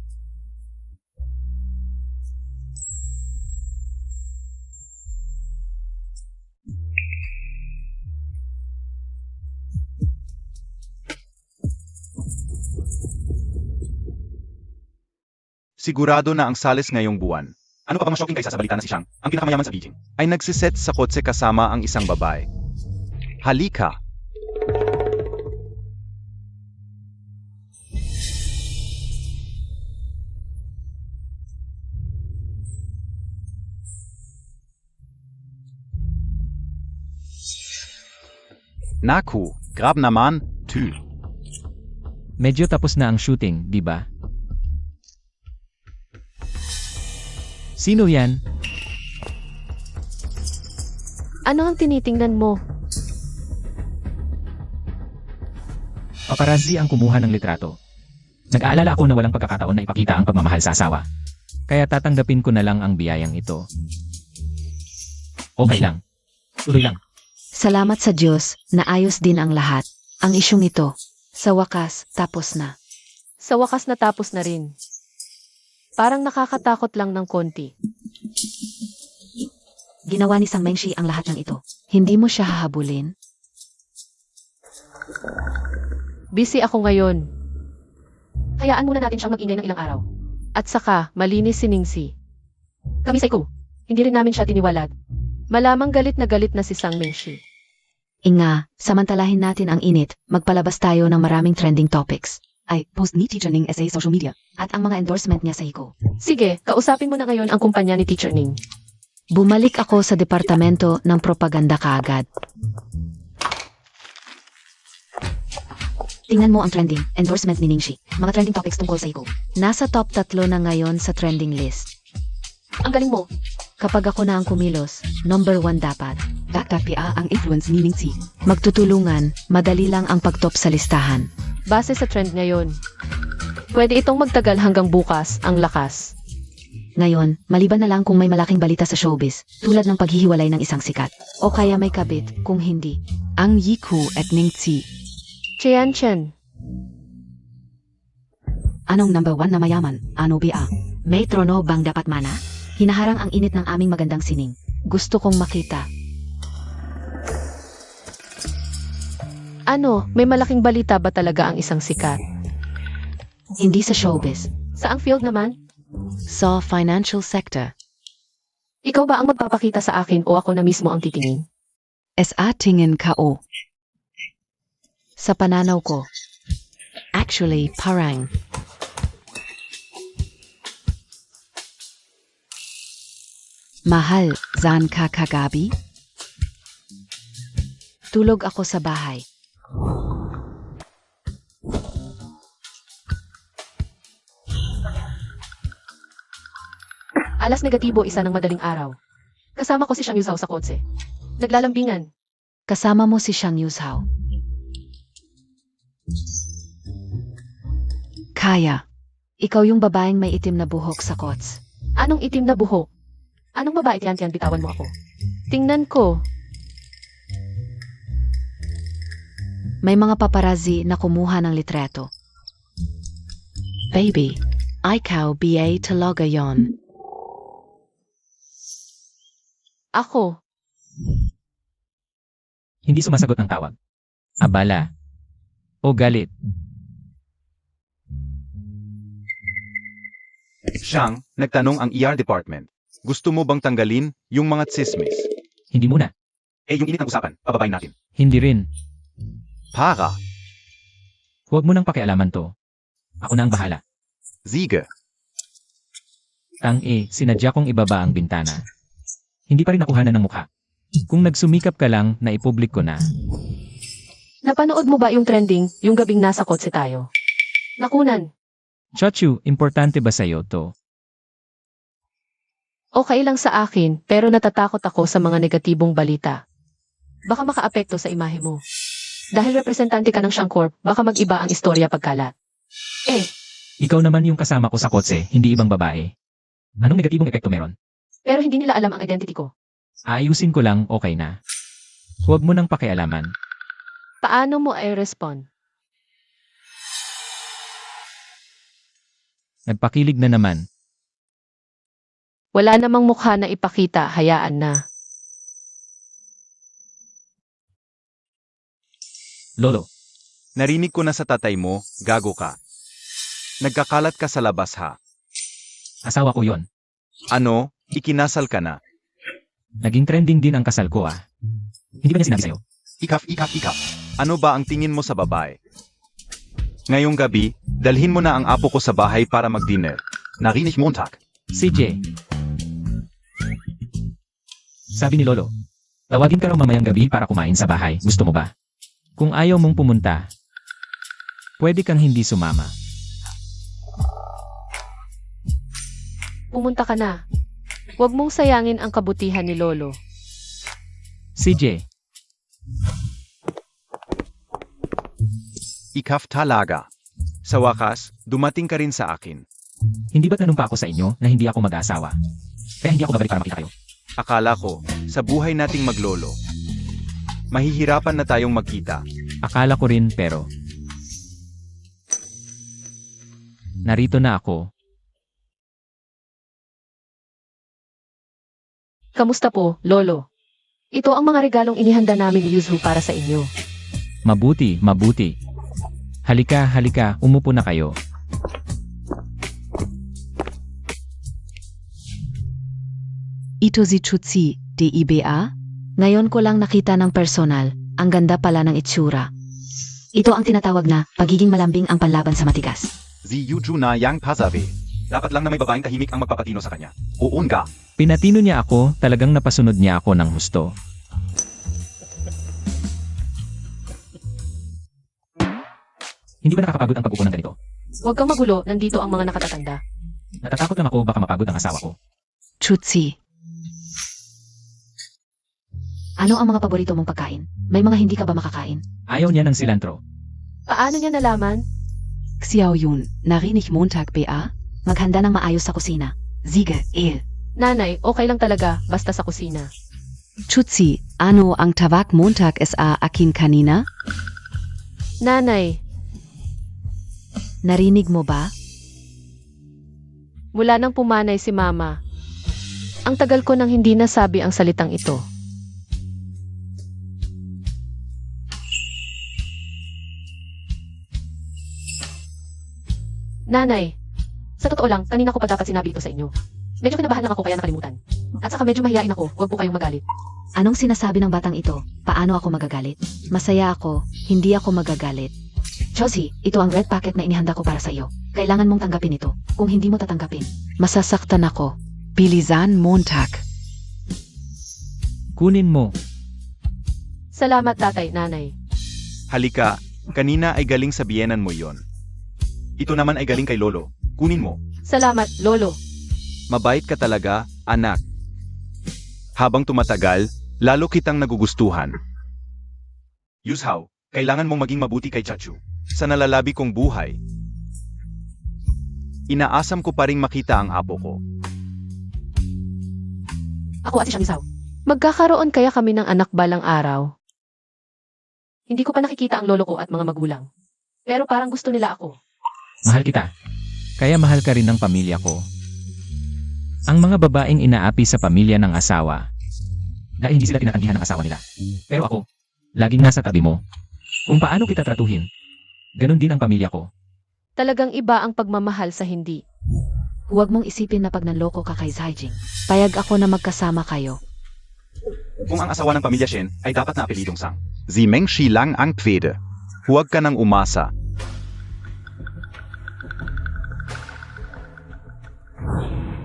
Sigurado na ang sales ngayong buwan. Ano pa bang mas shocking kaysa sa balita na si Shang, ang pinakamayaman sa Beijing, ay nagsiset sa kotse kasama ang isang babae. Halika! Naku, grab naman, tü. Medyo tapos na ang shooting, di ba? Sino yan? Ano ang tinitingnan mo? Paparazzi ang kumuha ng litrato. Nag-aalala ako na walang pagkakataon na ipakita ang pagmamahal sa asawa. Kaya tatanggapin ko na lang ang biyayang ito. Okay lang. Tuloy lang. Salamat sa Diyos, naayos din ang lahat. Ang isyong ito, sa wakas, tapos na. Sa wakas natapos na rin. Parang nakakatakot lang ng konti. Ginawa ni Sang Mengshi ang lahat ng ito. Hindi mo siya hahabulin? Busy ako ngayon. Hayaan muna natin siyang mag-ingay ng ilang araw. At saka, malinis si Ningzi. Kami sa iko, hindi rin namin siya tiniwalad. Malamang galit na si Sang Mengshi. Inga, samantalahin natin ang init, magpalabas tayo ng maraming trending topics. Ay, post ni Teacher Ning sa social media. At ang mga endorsement niya sa iko. Sige, kausapin mo na ngayon ang kumpanya ni Teacher Ning. Bumalik ako sa departamento ng propaganda kaagad. Tingnan mo ang trending, endorsement ni Ningxi. Mga trending topics tungkol sa iko. Nasa top 3 na ngayon sa trending list. Ang galing mo. Kapag ako na ang kumilos, number 1 dapat. Dagdag pa ang influence ni Ningxi. Magtutulungan, madali lang ang pagtop sa listahan. Base sa trend ngayon. Pwede itong magtagal hanggang bukas, ang lakas. Ngayon, maliban na lang kung may malaking balita sa showbiz, tulad ng paghihiwalay ng isang sikat. O kaya may kabit, kung hindi. Ang Yiku at Ningxi. Chen Chen. Anong number 1 na mayaman? Ano ba? May trono bang dapat mana? Hinaharang ang init ng aming magandang sining. Gusto kong makita. Ano, may malaking balita ba talaga ang isang sikat? Hindi sa showbiz. Saang field naman? Sa financial sector. Ikaw ba ang magpapakita sa akin o ako na mismo ang titingin? SA tingin ka o. Sa pananaw ko. Actually, parang. Mahal, zan ka kagabi? Tulog ako sa bahay. Alas negatibo 1 ng madaling araw. Kasama ko si Xiang Yuzhao sa kotse. Naglalambingan. Kasama mo si Xiang Yuzhao. Kaya. Ikaw yung babaeng may itim na buhok sa kots. Anong itim na buhok? Anong babae tiyan bitawan mo ako? Tingnan ko. May mga paparazzi na kumuha ng litreto. Baby, ikaw BA talaga yon. Ako. Hindi sumasagot ng tawag. Abala. O galit. Siyang, nagtanong ang ER department. Gusto mo bang tanggalin yung mga tsismis? Hindi muna. Yung init ng usapan, pababayin natin. Hindi rin. Para, Huwag mo nang pakialaman to. Ako na ang bahala. Ziege. Sinadya kong ibaba ang bintana. Hindi pa rin nakuhanan ng mukha. Kung nagsumikap ka lang na ipublik ko na, Napanood mo ba yung trending, yung gabing nasa kotse tayo? Nakunan. Chachu, importante ba sa'yo to? Okay lang sa akin, pero natatakot ako sa mga negatibong balita. Baka makaapekto sa imahe mo. Dahil representante ka ng Xiang Corp, baka mag-iba ang istorya pagkalat. Ikaw naman yung kasama ko sa kotse, hindi ibang babae. Anong negatibong epekto meron? Pero hindi nila alam ang identity ko. Aayusin ko lang, okay na. Huwag mo nang pakialaman. Paano mo i-respond? Nagpakilig na naman. Wala namang mukha na ipakita, hayaan na. Lolo, Narinig ko na sa tatay mo, gago ka. Nagkakalat ka sa labas ha. asawa ko yon. Ano, ikinasal ka na. Naging trending din ang kasal ko ah. Hindi ba niya sinabi sa'yo? Ikaf. Ano ba ang tingin mo sa babae? Ngayong gabi, dalhin mo na ang apo ko sa bahay para mag-dinner. Narinig Montag. CJ. Sabi ni Lolo, tawagin ka raw mamayang gabi para kumain sa bahay. Gusto mo ba? Kung ayaw mong pumunta, pwede kang hindi sumama. Pumunta ka na. Huwag mong sayangin ang kabutihan ni Lolo. CJ, Ikaf talaga. Sa wakas, dumating ka rin sa akin. hindi ba tanong pa ako sa inyo na hindi ako mag-aasawa? Kaya hindi ako babalik para makita kayo. Akala ko, sa buhay nating maglolo, mahihirapan na tayong magkita. Akala ko rin pero narito na ako. Kamusta po, Lolo? Ito ang mga regalong inihanda namin ni Yuzhu para sa inyo. Mabuti. Halika, umupo na kayo. Ito si Chutzi, DIBA? Ngayon ko lang nakita ng personal, ang ganda pala ng itsura. Ito ang tinatawag na pagiging malambing ang panlaban sa matigas. Zi Yuju na yang pasabi. Dapat lang na may babaeng tahimik ang magpapatino sa kanya. Uun ka. Pinatino niya ako, talagang napasunod niya ako ng husto. Hindi ba nakakapagod ang pag-upo ng ganito? Huwag kang magulo, nandito ang mga nakatatanda. Natatakot lang ako baka mapagod ang asawa ko. Chutzi. Ano ang mga paborito mong pagkain? May mga hindi ka ba makakain? Ayaw niya ng silantro. Paano niya nalaman? Xiao Yun, narinig Montag BA? Maghanda ng maayos sa kusina. Ziege, El. Nanay, okay lang talaga, basta sa kusina. Chutzi, ano ang tawag Montag SA akin kanina? Nanay, Narinig mo ba? mula nang pumanay si Mama, ang tagal ko nang hindi nasabi ang salitang ito. Nanay, sa totoo lang, kanina ko pa dapat sinabi ito sa inyo. Medyo kinabahan lang ako kaya nakalimutan. At saka medyo mahihain ako, huwag po kayong magalit. Anong sinasabi ng batang ito? Paano ako magagalit? Masaya ako, hindi ako magagalit. Chelsea, ito ang red packet na inihanda ko para sa iyo. Kailangan mong tanggapin ito. Kung hindi mo tatanggapin, masasaktan ako. Bilizan Montag. Kunin mo. Salamat tatay, nanay. Halika, kanina ay galing sa biyenan mo yon. Ito naman ay galing kay Lolo. Kunin mo. Salamat, Lolo. Mabait ka talaga, anak. Habang tumatagal, lalo kitang nagugustuhan. Yushao, kailangan mong maging mabuti kay Chachu. Sa nalalabi kong buhay, inaasam ko pa ring makita ang apo ko. Ako at si Shang Yusao. Magkakaroon kaya kami ng anak balang araw? Hindi ko pa nakikita ang lolo ko at mga magulang. Pero parang gusto nila ako. Mahal kita. Kaya mahal ka rin ng pamilya ko. Ang mga babaeng inaapi sa pamilya ng asawa, dahil hindi sila tinatangihan ng asawa nila. Pero ako, laging nasa tabi mo. Kung paano kita tratuhin, ganun din ang pamilya ko. Talagang iba ang pagmamahal sa hindi. Huwag mong isipin na pag nanloko ka kay Zaijing, payag ako na magkasama kayo. Kung ang asawa ng pamilya Shen ay dapat na apelidong Sang. Si Mengshi lang ang twede. Huwag ka nang umasa.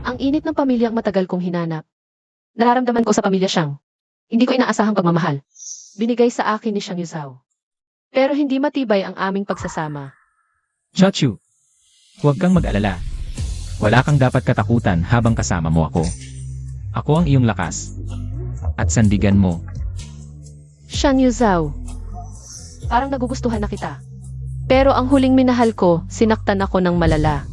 Ang init ng pamilyang matagal kong hinanap. Nararamdaman ko sa pamilya Shang. Hindi ko inaasahang pagmamahal. Binigay sa akin ni Shang Yusao. Pero hindi matibay ang aming pagsasama. Chachu, huwag kang mag-alala. Wala kang dapat katakutan habang kasama mo ako. Ako ang iyong lakas. At sandigan mo. Shang Yusao. Parang nagugustuhan na kita. Pero ang huling minahal ko, sinaktan ako ng malala.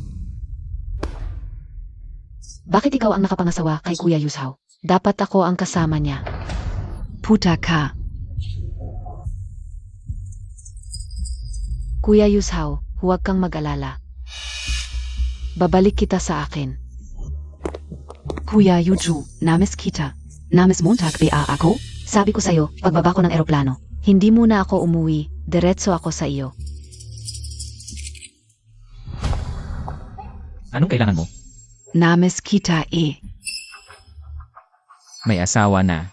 Bakit ikaw ang nakapangasawa kay Kuya Yushao? Dapat ako ang kasama niya. Puta ka. Kuya Yushao, huwag kang mag-alala. Babalik kita sa akin. Kuya Yuju, namis kita. Namis Montag ba ako? Sabi ko sa'yo, pagbaba ko ng eroplano, hindi muna ako umuwi, diretso ako sa iyo. Anong kailangan mo? Namis kita May asawa na.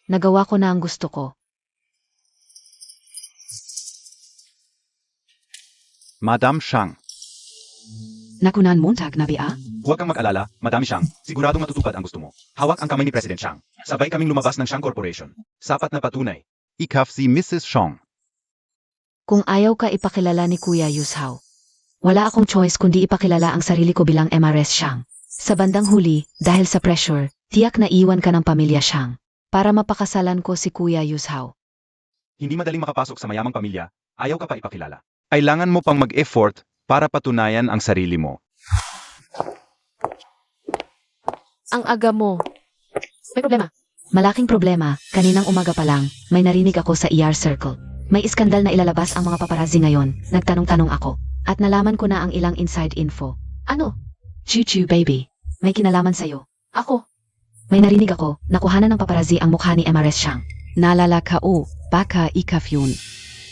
Nagawa ko na ang gusto ko. Madam Shang. Nakunan Montag na ba? Huwag kang mag-alala, Madam Shang. Siguradong matutupad ang gusto mo. Hawak ang kamay ni President Shang. Sabay kaming lumabas ng Shang Corporation. Sapat na patunay. Ikaf si Mrs. Shang. Kung ayaw ka ipakilala ni Kuya Yushao, wala akong choice kundi ipakilala ang sarili ko bilang MRS Shang. Sa bandang huli, dahil sa pressure, tiyak na iwan ka ng pamilya Shang para mapakasalan ko si Kuya Yushao. Hindi madaling makapasok sa mayamang pamilya. Ayaw ka pa ipakilala. Kailangan mo pang mag-effort para patunayan ang sarili mo. Ang aga mo. May problema. Malaking problema, kaninang umaga pa lang, may narinig ako sa ER Circle. May iskandal na ilalabas ang mga paparazzi ngayon, nagtanong-tanong ako, at nalaman ko na ang ilang inside info. Ano? Chuchu baby. May kinalaman sa'yo. Ako. May narinig ako, nakuhanan ng paparazzi ang mukha ni MRS Shang. Nalala ka baka ikaf yun.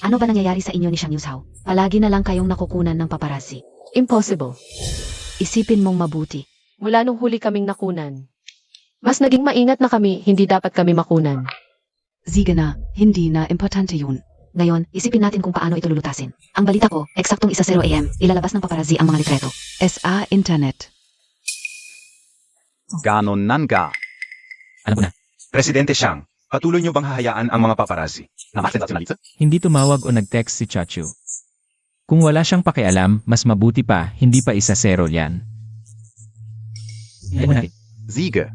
Ano ba nangyayari sa inyo ni Shang Yusao? Palagi na lang kayong nakukunan ng paparazzi. Impossible. Isipin mong mabuti. Mula nung huli kaming nakunan. Mas naging maingat na kami, hindi dapat kami makunan. Sige na, hindi na importante yun. Ngayon, isipin natin kung paano ito lulutasin. Ang balita ko, eksaktong 1:00 AM, ilalabas ng paparazzi ang mga likreto. SA Internet. Ganon nanga. Alam ko na. Presidente Shang, patuloy niyo bang hahayaan ang mga paparazzi na masensasyonalisa? Hindi tumawag o nag-text si Chachu. Kung wala siyang pakialam, mas mabuti pa, hindi pa 1-0 yan. Hindi mo natin. Sige.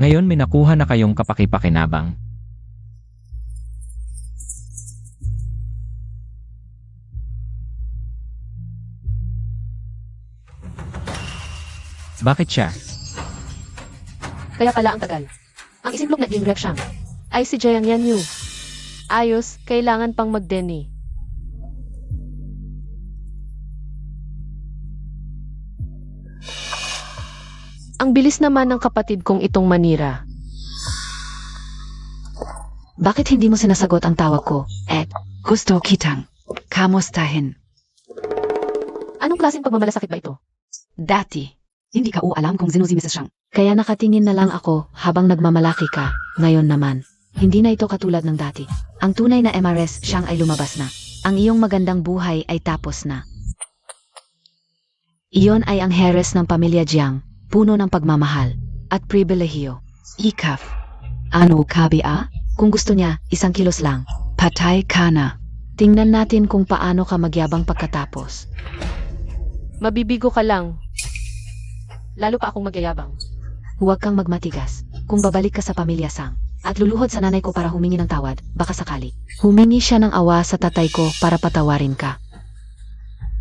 Ngayon may nakuha na kayong kapaki-pakinabang. Bakit siya? Kaya pala ang tagal. Ang isimplok naging rep Shang. Ay si Jiang Yanyu. Ayos, kailangan pang mag-deni. Ang bilis naman ng kapatid kong itong manira. Bakit hindi mo sinasagot ang tawag ko, Ed? Gusto kitang. Kamustahin. Anong klaseng pagmamalasakit ba ito? Dati. Hindi ka alam kung sino si Mrs. Shang. Kaya nakatingin na lang ako habang nagmamalaki ka. Ngayon naman, hindi na ito katulad ng dati. Ang tunay na MRS Shang ay lumabas na. Ang iyong magandang buhay ay tapos na. Iyon ay ang heres ng pamilya Jiang, puno ng pagmamahal at pribilehiyo. Ikaf. Ano ka ba? Kung gusto niya, 1 kilos lang. Patay ka na. Tingnan natin kung paano ka magyabang pagkatapos. Mabibigo ka lang. Lalo pa akong magyayabang. Huwag kang magmatigas. Kung babalik ka sa pamilya Sang at luluhod sa nanay ko para humingi ng tawad, baka sakali. Humingi siya ng awa sa tatay ko para patawarin ka.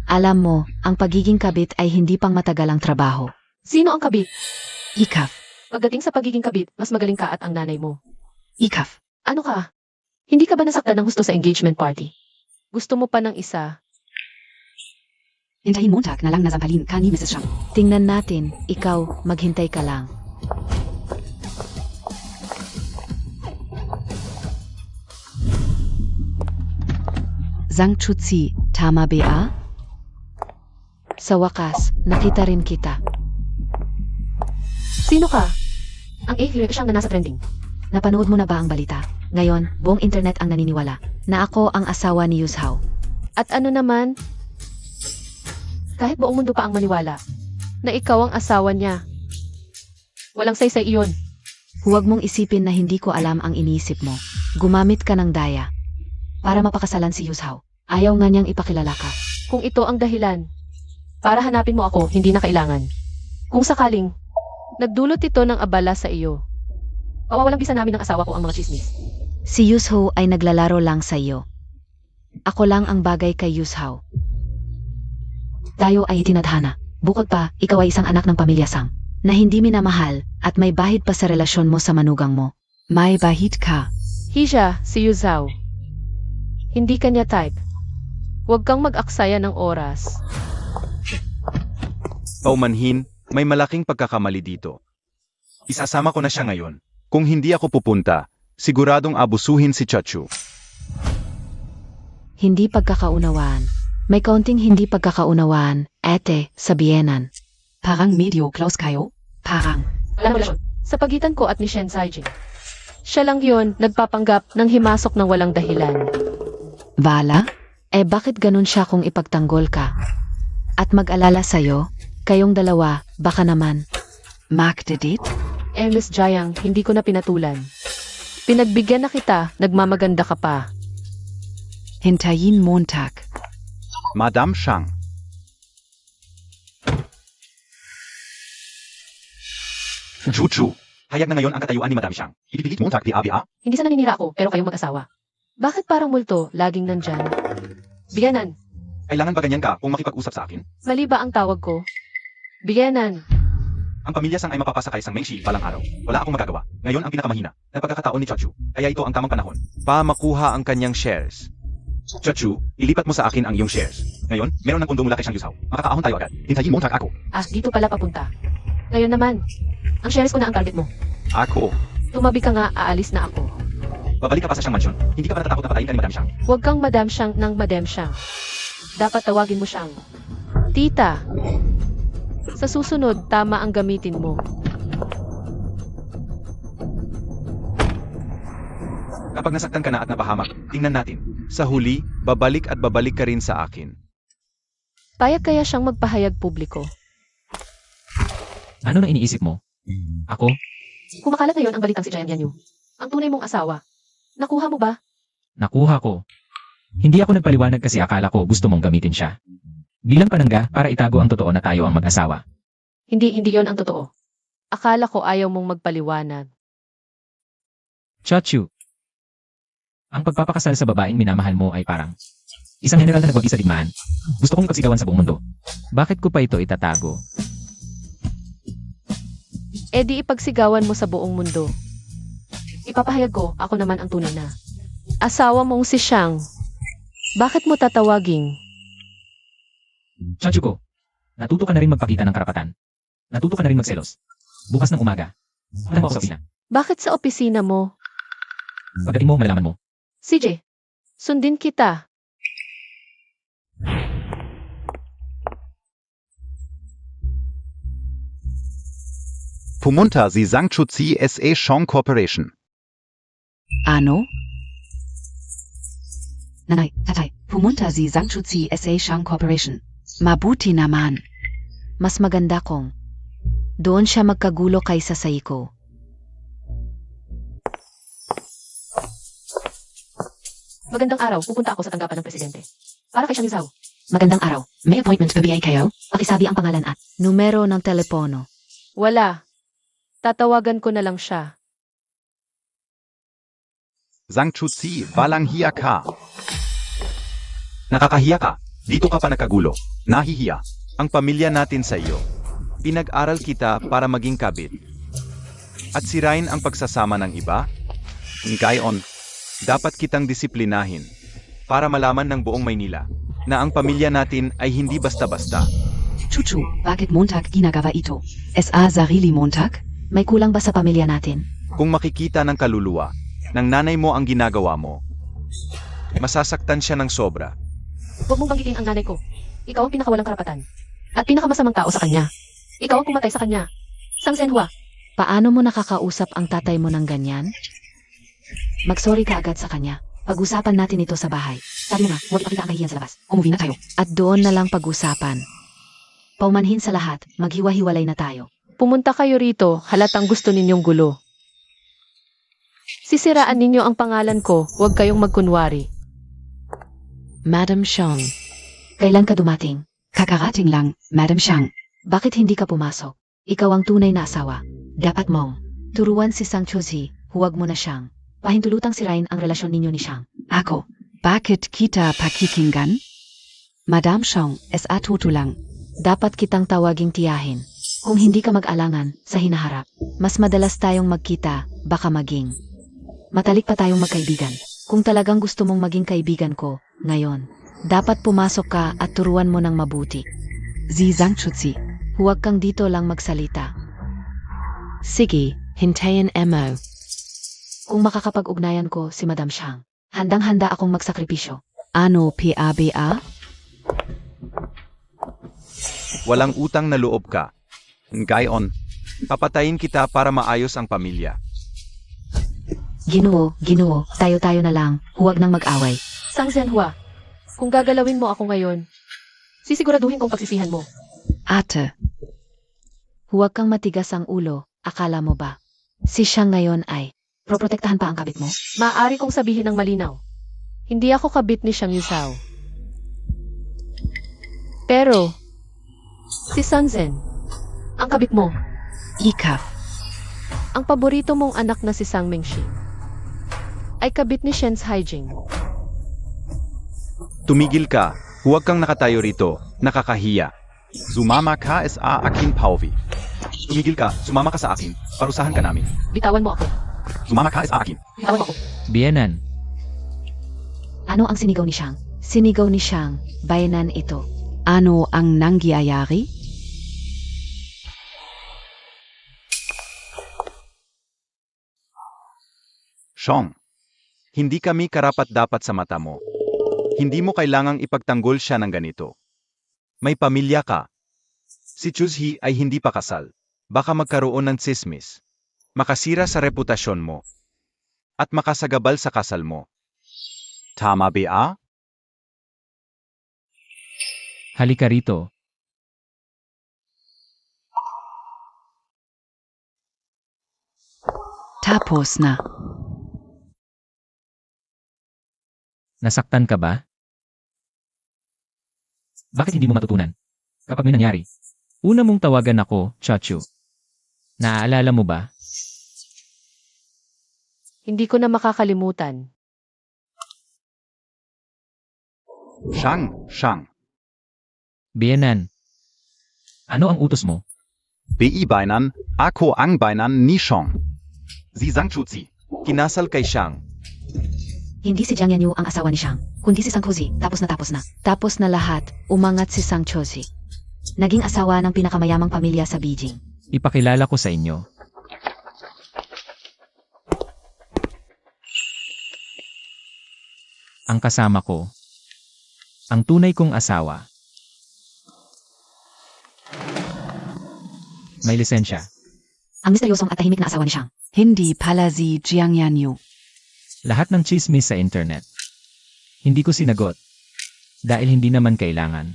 Alam mo, ang pagiging kabit ay hindi pang matagalang trabaho. Sino ang kabit? Ikaf. Pagdating sa pagiging kabit, mas magaling ka at ang nanay mo. Ikaf. Ano ka? Hindi ka ba nasaktan ng husto sa engagement party? Gusto mo pa ng isa? Hintayin Montag na lang na sampalin ka ni Mrs. Shang. Tingnan natin, ikaw, maghintay ka lang. Zhang Chuzi, tama ba? Sa wakas, nakita rin kita. Sino ka? Ang A-clear siyang na nasa trending. Napanood mo na ba ang balita? Ngayon, buong internet ang naniniwala na ako ang asawa ni Yuzhao. At ano naman? Kahit buong mundo pa ang maniwala na ikaw ang asawa niya. Walang saysay iyon. Huwag mong isipin na hindi ko alam ang iniisip mo. Gumamit ka ng daya para mapakasalan si Yuzhao. Ayaw nga niyang ipakilala ka. Kung ito ang dahilan, para hanapin mo ako, hindi na kailangan. Kung sakaling, nagdulot ito ng abala sa iyo, pawawalang bisa namin ng asawa ko ang mga chismis. Si Yuzhao ay naglalaro lang sa iyo. Ako lang ang bagay kay Yuzhao. Tayo ay tinadhana. Bukod pa, ikaw ay isang anak ng pamilya Sang Na hindi minamahal at may bahid pa sa relasyon mo sa manugang mo. May bahid ka. Hisha, si Yuzhao. Hindi kanya type. Huwag kang mag-aksaya ng oras. Paumanhin, may malaking pagkakamali dito. Isasama ko na siya ngayon. Kung hindi ako pupunta, siguradong abusuhin si Chachu. Hindi pagkakaunawaan. May kaunting hindi pagkakaunawaan, ete, sa biyenan. Parang medyo close kayo. Parang. Walang relasyon sa pagitan ko at ni Shen Saijing. Siya lang yon nagpapanggap ng himasok ng walang dahilan. Vala? Eh bakit ganun siya kung ipagtanggol ka? At mag-alala sa'yo, kayong dalawa, baka naman. Mark the date? Miss Jiang, hindi ko na pinatulan. Pinagbigyan na kita, nagmamaganda ka pa. Hintayin Montag. Madam Shang. Chuchu, hayag na ngayon ang katayuan ni Madam Shang. Ipipilit Montag di ABA? Hindi sa naninira ako, pero kayong mag-asawa. Bakit parang multo, laging nandyan? Biyanan, Kailangan ba ganyan ka kung makipag-usap sa akin? mali ba ang tawag ko? Biyanan, Ang pamilya Sang ay mapapasakay sa Mengshi balang araw. Wala akong magagawa. Ngayon ang pinakamahina na pagkakataon ni Chachu. Kaya ito ang tamang panahon. Pa makuha ang kanyang shares. Chachu, ilipat mo sa akin ang iyong shares. Ngayon, meron ng pundo mula kay Shang Yuzhao. Makakaahon tayo agad. Hintayin Montag ako. dito pala papunta. Ngayon naman, ang shares ko na ang target mo. Ako. Tumabi ka nga, aalis na ako. Babalik ka pa sa Shang Mansion. Hindi ka pa natatakot na patayin ka ni Madam Shang. Huwag kang Madam Shang ng Madam Shang. Dapat tawagin mo siyang Tita. Sa susunod, tama ang gamitin mo. Kapag nasaktan ka na at napahamak, tingnan natin. Sa huli, babalik at babalik ka rin sa akin. Payag kaya siyang magpahayag publiko. Ano na iniisip mo? Ako? Kumakalat ngayon ang balitang si Jiang Yanyu. Ang tunay mong asawa. Nakuha mo ba? Nakuha ko. Hindi ako nagpaliwanag kasi akala ko gusto mong gamitin siya. Bilang panangga para itago ang totoo na tayo ang mag-asawa. Hindi yon ang totoo. Akala ko ayaw mong magpaliwanag. Chachu. Ang pagpapakasal sa babaeng minamahal mo ay parang isang general na nagwagi sa digmaan. Gusto kong ipagsigawan sa buong mundo. Bakit ko pa ito itatago? Di ipagsigawan mo sa buong mundo. Ipapahayag ko, ako naman ang tunay na asawa mong si Shang. Bakit mo tatawaging? Chachu ko. Natuto ka na rin magpakita ng karapatan. Natuto ka na rin magselos. Bukas ng umaga. Punta mo ako sa opisina. Bakit sa opisina mo? Pagdating mo, malalaman mo. CJ, sundin kita. Pumunta si Zhang Chuzi SA Shang Corporation. Ano? Nanay, tatay, pumunta si Zhang Chuzi SA Shang Corporation. Mabuti naman. Mas maganda kung doon siya magkagulo kaysa sa iko. Magandang araw, pupunta ako sa tanggapan ng presidente. Para kay Shang Zhao. Magandang araw. May appointment ba kayo? Pakisabi ang pangalan at Numero ng telepono. Wala. Tatawagan ko na lang siya. Zhang Chuzi, walang hiya ka. Nakakahiya ka. Dito ka pa nakagulo. Nahihiya. Ang pamilya natin sa iyo. Pinag-aral kita para maging kabit. At sirain ang pagsasama ng iba? Ngayon, dapat kitang disiplinahin para malaman ng buong Maynila na ang pamilya natin ay hindi basta-basta. Chuchu, bakit Montag ginagawa ito? SA Sarili Montag? May kulang ba sa pamilya natin? Kung makikita ng kaluluwa ng nanay mo ang ginagawa mo, masasaktan siya ng sobra. Huwag mong banggitin ang nanay ko. Ikaw ang pinakawalang karapatan. At pinakamasamang tao sa kanya. Ikaw ang pumatay sa kanya. Sang Zhenhua. Paano mo nakakausap ang tatay mo ng ganyan? Mag-sorry ka agad sa kanya. Pag-usapan natin ito sa bahay. Sabi mo nga, huwag ipakita ang kahihiyan sa labas. Umuwi na tayo. At doon na lang pag-usapan. Paumanhin sa lahat, maghiwa-hiwalay na tayo. Pumunta kayo rito, halatang gusto ninyong gulo. Sisiraan ninyo ang pangalan ko, huwag kayong magkunwari. Madam Shang, Kailan ka dumating? Kakarating lang, Madam Shang. bakit hindi ka pumasok? Ikaw ang tunay na asawa. Dapat mong. Turuan si Sang Chuzi, huwag mo na siyang. Pahintulutang sirain ang relasyon ninyo ni Shang. Ako. Bakit kita pakikinggan? Madam Shang, SA Tutu lang. Dapat kitang tawaging tiyahin. Kung hindi ka mag-alangan sa hinaharap, Mas madalas tayong magkita, baka maging. matalik pa tayong magkaibigan. Kung talagang gusto mong maging kaibigan ko, ngayon, dapat pumasok ka at turuan mo ng mabuti. Si Zhang Chuzi. Huwag kang dito lang magsalita. Sige, hintayin mo. Kung makakapag-ugnayan ko si Madam Shang, Handang-handa akong magsakripisyo. ano PABA? Walang utang na loob ka. Ngayon, papatayin kita para maayos ang pamilya. Ginoo, tayo-tayo na lang. Huwag nang mag-away. Sang Zhenhua, kung gagalawin mo ako ngayon, sisiguraduhin kong pagsisihan mo. Ate, Huwag kang matigas ang ulo, akala mo ba? Si Shang ngayon ay, proprotektahan pa ang kabit mo? Maaari kong sabihin ng malinaw. Hindi ako kabit ni Shang Yuzhao. Pero, si Sun Zhen, ang kabit mo, Ikaf. ang paborito mong anak na si Sang Mingxi, ay kabit ni Shen Haijing. Tumigil ka. Huwag kang nakatayo rito. Nakakahiya. Sumama ka sa akin, Pauvi. Tumigil ka. Sumama ka sa akin. Parusahan ka namin. Bitawan mo ako. Sumama ka sa akin. Bitawan mo ako. Bienan, Ano ang sinigaw ni Shang? sinigaw ni Shang, bayanan ito. Ano ang nangyayari? Shang, hindi kami karapat-dapat sa mata mo. Hindi mo kailangang ipagtanggol siya ng ganito. May pamilya ka. Si Chuzi ay hindi pa kasal. Baka magkaroon ng tsismis. Makasira sa reputasyon mo. At makasagabal sa kasal mo. Tama ba? halika rito. Tapos na. Nasaktan ka ba? Bakit hindi mo matutunan? Kapag may nangyari. Una mong tawagan ako, Chachu. Naaalala mo ba? Hindi ko na makakalimutan. Shang. Bienan. Ano ang utos mo? Bainan, ako ang bainan ni Shang. Si Zhang Chuzi, kinasal kay Shang. Hindi si Jiang Yanyu ang asawa ni Shang, kundi si Sang Huzi. Tapos na. Tapos na lahat, umangat si Sang Chuzi. Naging asawa ng pinakamayamang pamilya sa Beijing. Ipakilala ko sa inyo. Ang kasama ko. Ang tunay kong asawa. May lisensya. Ang misteryosong at tahimik na asawa ni Shang. Hindi pala si Jiang Yanyu. Lahat ng chismis sa internet. Hindi ko sinagot. Dahil hindi naman kailangan.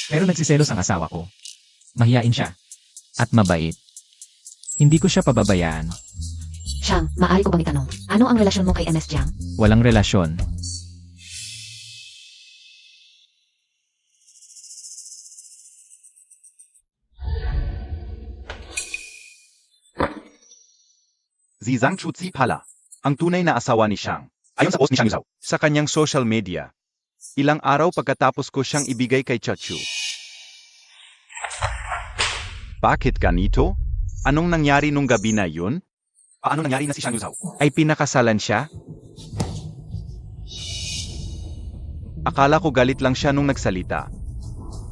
Pero nagsiselos ang asawa ko. Mahiyain siya. At mabait. Hindi ko siya pababayaan. Shang, maaari ko bang itanong, ano ang relasyon mo kay MS Jiang? Walang relasyon. Si Zhang Chuzi pala, ang tunay na asawa ni Xiang. Ayon sa post ni Xiang Yuzhao, sa kanyang social media, ilang araw pagkatapos ko siyang ibigay kay Chachu. Bakit ganito? Anong nangyari nung gabi na yun? Paano nangyari na si Xiang Yuzhao? Ay pinakasalan siya? Akala ko galit lang siya nung nagsalita.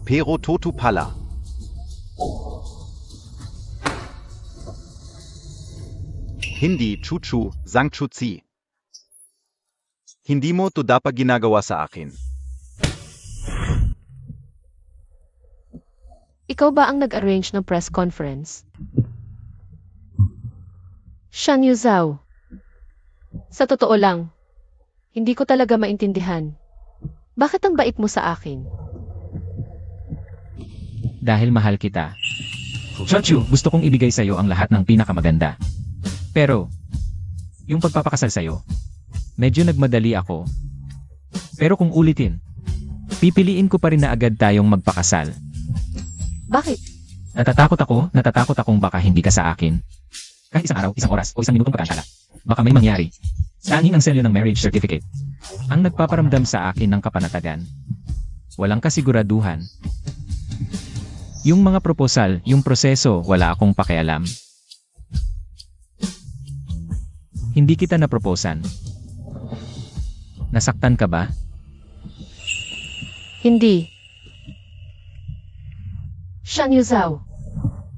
Pero totoo pala. Hindi, Chuchu, Zhang Chuzi. Hindi mo to dapat ginagawa sa akin. Ikaw ba ang nag-arrange ng press conference? Xiang Yuzhao. Sa totoo lang, hindi ko talaga maintindihan. Bakit ang bait mo sa akin? Dahil mahal kita. Chachu, gusto kong ibigay sa'yo ang lahat ng pinakamaganda. Pero, yung pagpapakasal sa'yo, medyo nagmadali ako. Pero kung ulitin, pipiliin ko pa rin na agad tayong magpakasal. Bakit? Natatakot akong baka hindi ka sa akin. Kahit isang araw, isang oras, o isang minutong pagkantala. Baka may mangyari. Tanging ang selyo ng marriage certificate ang nagpaparamdam sa akin ng kapanatagan. Walang kasiguraduhan. Yung mga proposal, yung proseso, wala akong pakialam. Hindi kita naproposan. Nasaktan ka ba? Hindi. Xiang Yuzhao,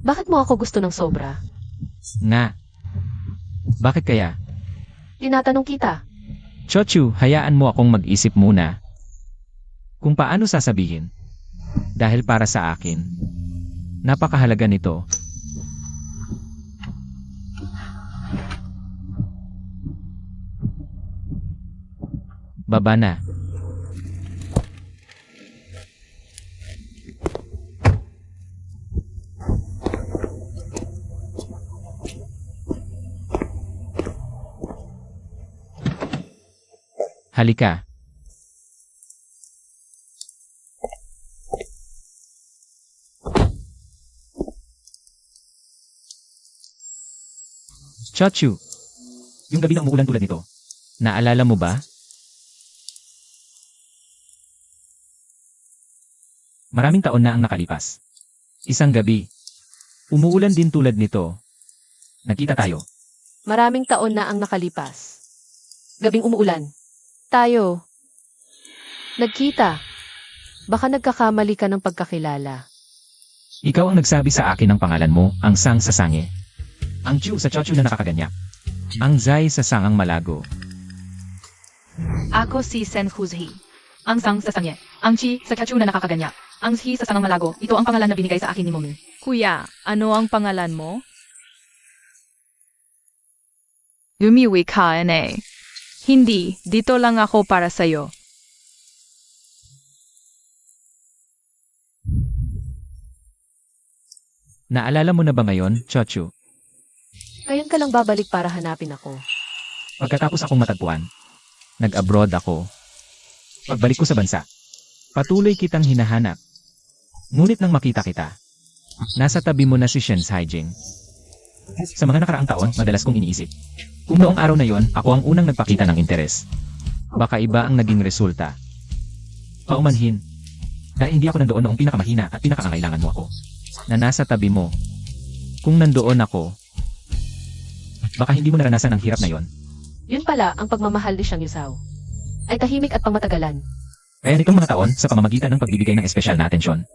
bakit mo ako gusto ng sobra? Nga. Bakit kaya? Tinatanong kita. Chochu, hayaan mo akong mag-isip muna. Kung paano sasabihin. Dahil para sa akin, napakahalaga nito. Baba na. Halika. Chachu, yung gabi na umuulan tulad nito, naalala mo ba? Maraming taon na ang nakalipas. Isang gabi, umuulan din tulad nito. Nakita tayo. Maraming taon na ang nakalipas. Gabing umuulan. Tayo. Nagkita. Baka nagkakamali ka ng pagkakilala. Ikaw ang nagsabi sa akin ng pangalan mo, ang Sang sa Sange. Ang Chu sa Chachu na nakakaganyak. Ang Zai sa Sangang Malago. Ako si Sen Huzhi. Ang Sang sa Sangye. Ang Chi sa Chachu na nakakaganyak. Ang Hi sa Sangang Malago. Ito ang pangalan na binigay sa akin ni Mommy. Kuya, ano ang pangalan mo? Lumiwi ka, N.A. Hindi, dito lang ako para sa'yo. Naalala mo na ba ngayon, Chachu? Ngayon ka lang babalik para hanapin ako. Pagkatapos akong matagpuan, nag-abroad ako. Pagbalik ko sa bansa, patuloy kitang hinahanap. Ngunit nang makita kita, nasa tabi mo na si Shen Haijing. Sa mga nakaraang taon, madalas kong iniisip. Kung noong araw na yon, ako ang unang nagpakita ng interes. Baka iba ang naging resulta. Paumanhin, dahil hindi ako nandoon noong pinakamahina at pinakaangailangan mo ako. Na nasa tabi mo. Kung nandoon ako, baka hindi mo naranasan ang hirap na yon. Yun pala ang pagmamahal ni Xiang Yuzhao. Ay tahimik at pangmatagalan. Kaya nitong mga taon, sa pamamagitan ng pagbibigay ng espesyal na atensyon,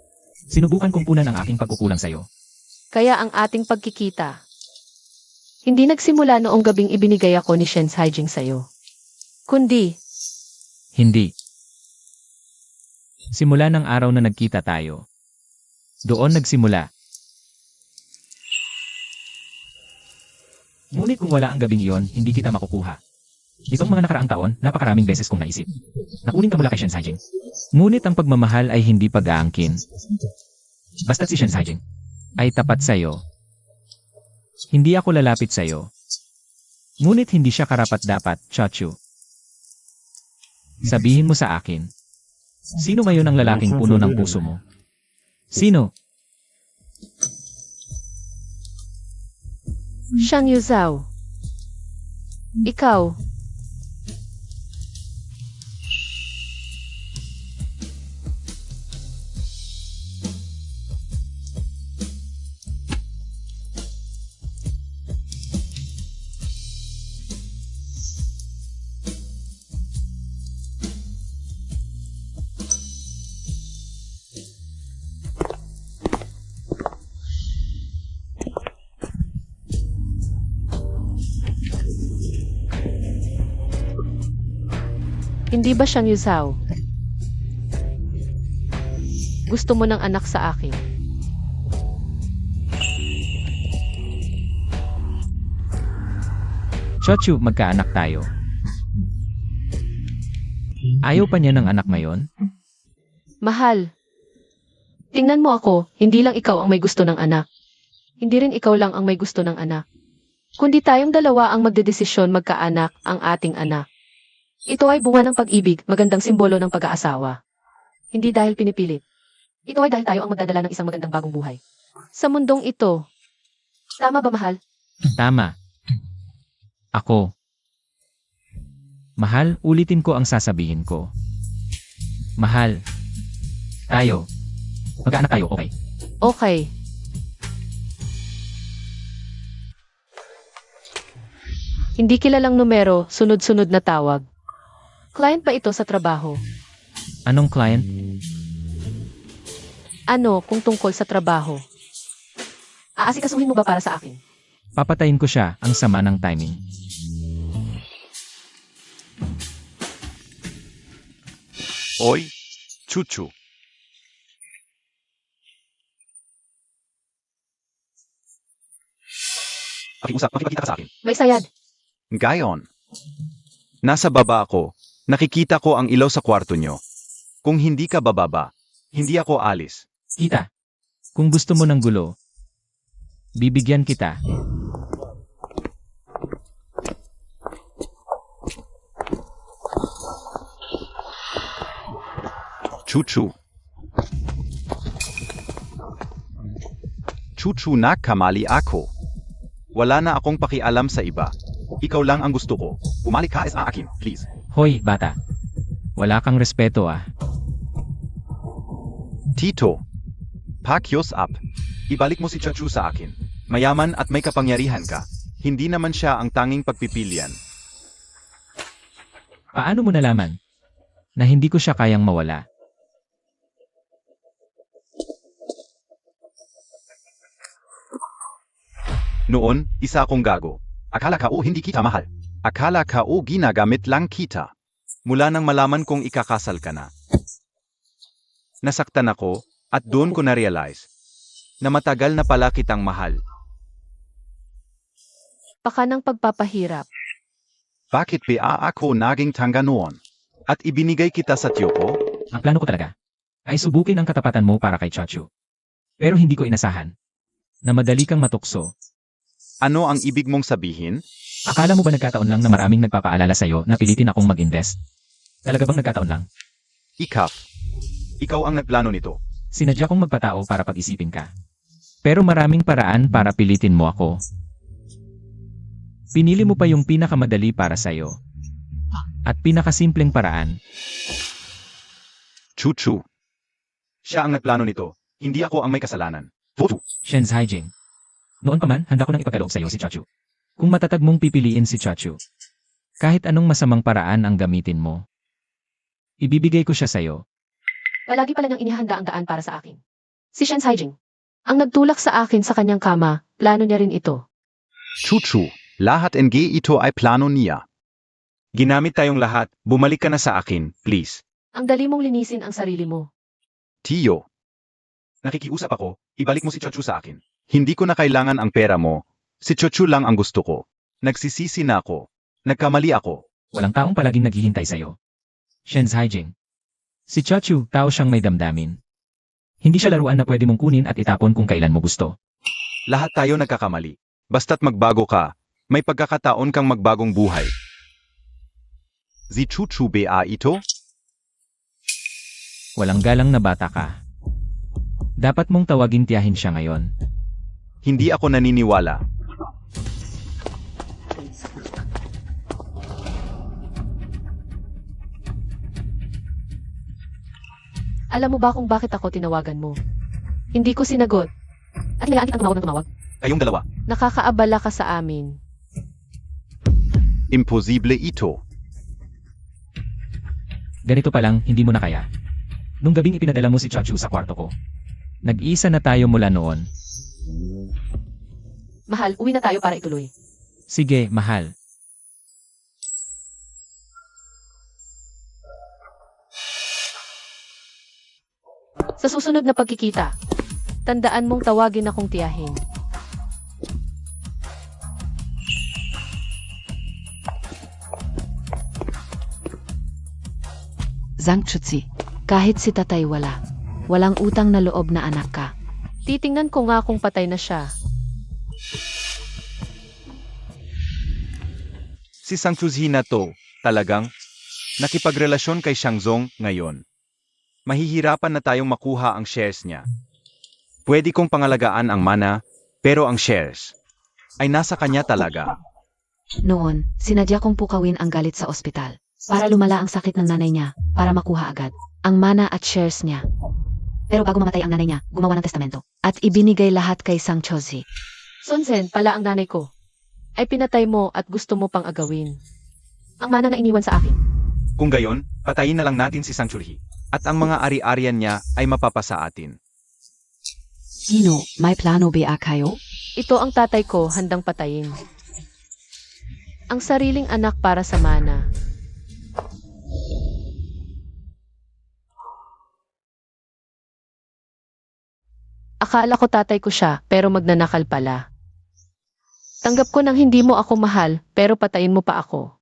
sinubukan kong punan ang aking pagkukulang sa'yo. Kaya ang ating pagkikita, hindi nagsimula noong gabing ibinigay ako ni Shen Haijing sa'yo. Kundi, Hindi. Simula ng araw na nagkita tayo. Doon nagsimula. Ngunit kung wala ang gabing iyon, hindi kita makukuha. Itong mga nakaraang taon, napakaraming beses kong naisip. Nakunin ka mula kay Shen Haijing. Ngunit ang pagmamahal ay hindi pag-aangkin. Basta't si Shen Haijing ay tapat sa'yo. Hindi ako lalapit sa'yo. Ngunit hindi siya karapat-dapat, Chachu. Sabihin mo sa akin, sino mayon ang lalaking puno ng puso mo? Sino? Xiang Yuzhao, Ikaw. Hindi ba siyang Yuzhao? Gusto mo ng anak sa akin? Chochu, magkaanak tayo. Ayaw pa niya ng anak ngayon? Mahal. Tingnan mo ako, hindi lang ikaw ang may gusto ng anak. Hindi rin ikaw lang ang may gusto ng anak. Kundi tayong dalawa ang magdedesisyon magkaanak ang ating anak. Ito ay bunga ng pag-ibig, magandang simbolo ng pag-aasawa. Hindi dahil pinipilit. Ito ay dahil tayo ang magdadala ng isang magandang bagong buhay. Sa mundong ito. Tama ba, mahal? Tama. Ako. Mahal, ulitin ko ang sasabihin ko. Mahal. Tayo. Magkaanak tayo, okay? Okay. Hindi kilalang numero, sunod-sunod na tawag. Client ba ito sa trabaho? Anong client? Ano kung tungkol sa trabaho? Aasikasuhin mo ba para sa akin? Papatayin ko siya, ang sama ng timing. Oy, Chuchu. Pakiusap, makipagkita ka sa akin. May sayad. Gayon. Nasa baba ako. Nakikita ko ang ilaw sa kwarto nyo. Kung hindi ka bababa, hindi ako alis. Kita. Kung gusto mo ng gulo, bibigyan kita. Chuchu. Chuchu, nakamali ako. Wala na akong pakialam sa iba. Ikaw lang ang gusto ko. Bumalik ka sa akin, please. Hoy, bata. Wala kang respeto ah. Tito. Pakyos up. Ibalik mo si Chuchu sa akin. Mayaman at may kapangyarihan ka. Hindi naman siya ang tanging pagpipilian. Paano mo nalaman na hindi ko siya kayang mawala? Noon, isa akong gago. Akala ka hindi kita mahal. Akala ka ginagamit lang kita. Mula nang malaman kong ikakasal ka na. Nasaktan ako, at doon ko na-realize na matagal na pala kitang mahal. Baka ng pagpapahirap. Bakit ba ako naging tanga noon? At ibinigay kita sa tiyo ko? Ang plano ko talaga ay subukin ang katapatan mo para kay Chachu. Pero hindi ko inasahan na madali kang matukso. Ano ang ibig mong sabihin? Akala mo ba nagkataon lang na maraming nagpapaalala sa'yo na pilitin akong mag-invest? Talaga bang nagkataon lang? Ikaw ang nagplano nito. Sinadya kong magpatao para pag-isipin ka. Pero maraming paraan para pilitin mo ako. Pinili mo pa yung pinakamadali para sa'yo. At pinakasimpleng paraan. Chuchu. Siya ang nagplano nito. Hindi ako ang may kasalanan. Votu. Shen's Haijing. Noon pa man, handa ko nang ipagkaloob sa'yo si Chachu. Kung matatag mong pipiliin si Chachu, kahit anong masamang paraan ang gamitin mo, ibibigay ko siya sa'yo. Palagi pala niyang inihanda ang daan para sa akin. Si Shen Haijing. Ang nagtulak sa akin sa kanyang kama, plano niya rin ito. Chuchu. Lahat ito ay plano niya. Ginamit tayong lahat. Bumalik ka na sa akin, please. Ang dali mong linisin ang sarili mo. Tiyo. Nakikiusap ako. Ibalik mo si Chuchu sa akin. Hindi ko na kailangan ang pera mo. Si Chuchu lang ang gusto ko. Nagsisisi na ako. Nagkamali ako. Walang taong palaging naghihintay sa'yo. Shen's Haijing. Si Chachu, tao siyang may damdamin. Hindi siya laruan na pwede mong kunin at itapon kung kailan mo gusto. Lahat tayo nagkakamali. Basta't magbago ka, may pagkakataon kang magbagong buhay. Si Chuchu ba ito? Walang galang na bata ka. Dapat mong tawagin tiyahin siya ngayon. Hindi ako naniniwala. Alam mo ba kung bakit ako tinawagan mo? Hindi ko sinagot. At nilaan kitang tumawag ng tumawag. Kayong dalawa. Nakakaabala ka sa amin. Imposible ito. Ganito pa lang, hindi mo na kaya. Nung gabing ipinadala mo si Chachu sa kwarto ko. Nag-isa na tayo mula noon. Mahal, uwi na tayo para ituloy. Sige, mahal. Sa susunod na pagkikita, tandaan mong tawagin akong tiyahin. Zhang Chuzi. Kahit si tatay wala. Walang utang na loob na anak ka. Titingnan ko nga kung patay na siya. Si Sang Chuzhi na to, talagang, nakipagrelasyon kay Shangzong ngayon. Mahihirapan na tayong makuha ang shares niya. Pwede kong pangalagaan ang mana, pero ang shares ay nasa kanya talaga. Noon, sinadya kong pukawin ang galit sa ospital. Para lumala ang sakit ng nanay niya, para makuha agad ang mana at shares niya. Pero bago mamatay ang nanay niya, gumawa ng testamento. At ibinigay lahat kay Sang Chozi. Sun Zhen pala ang nanay ko. Ay pinatay mo at gusto mo pang agawin. Ang mana na iniwan sa akin. Kung gayon, patayin na lang natin si Sang Chulhi. At ang mga ari-arian niya ay mapapasa atin. Sino, may plano ba kayo? Ito ang tatay ko handang patayin. Ang sariling anak para sa mana. Akala ko tatay ko siya, pero magnanakal pala. Tanggap ko nang hindi mo ako mahal, pero patayin mo pa ako.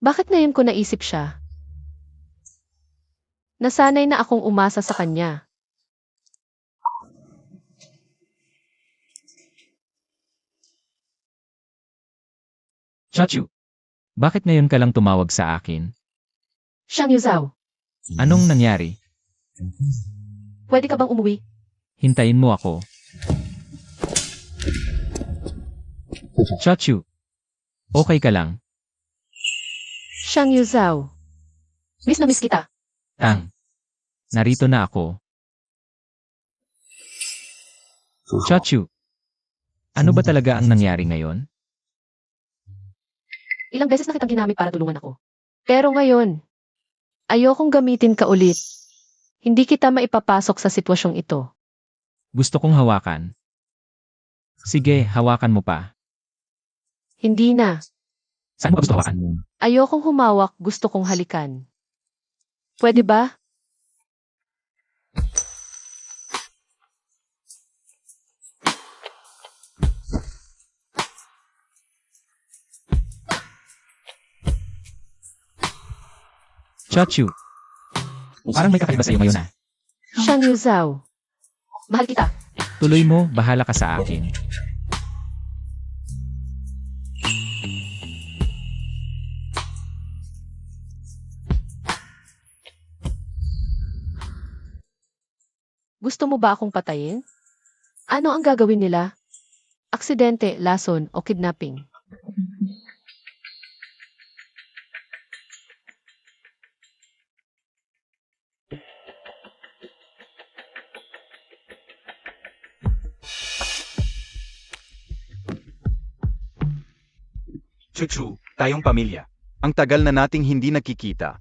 Bakit ngayon ko naisip siya? Nasanay na akong umasa sa kanya. Chachu, bakit ngayon ka lang tumawag sa akin? Shang Yuzhao, Anong nangyari? pwede ka bang umuwi? Hintayin mo ako. Chachu, okay ka lang? Shang Yuzhao, miss na miss kita. Tang, narito na ako. Chachu, ano ba talaga ang nangyari ngayon? Ilang beses na kitang ginamit para tulungan ako. Pero ngayon, ayokong gamitin ka ulit. Hindi kita maipapasok sa sitwasyong ito. Gusto kong hawakan. Sige, hawakan mo pa. Hindi na. Saan mo ba gusto hawakan? Ayokong humawak, gusto kong halikan. Pwede ba? Chachu, parang may kakaiba sa'yo ngayon ah. Shang Yuzhao, mahal kita. Tuloy mo, bahala ka sa akin. Gusto mo ba akong patayin? Ano ang gagawin nila? Aksidente, lason, o kidnapping? Chuchu, tayong pamilya. Ang tagal na nating hindi nakikita.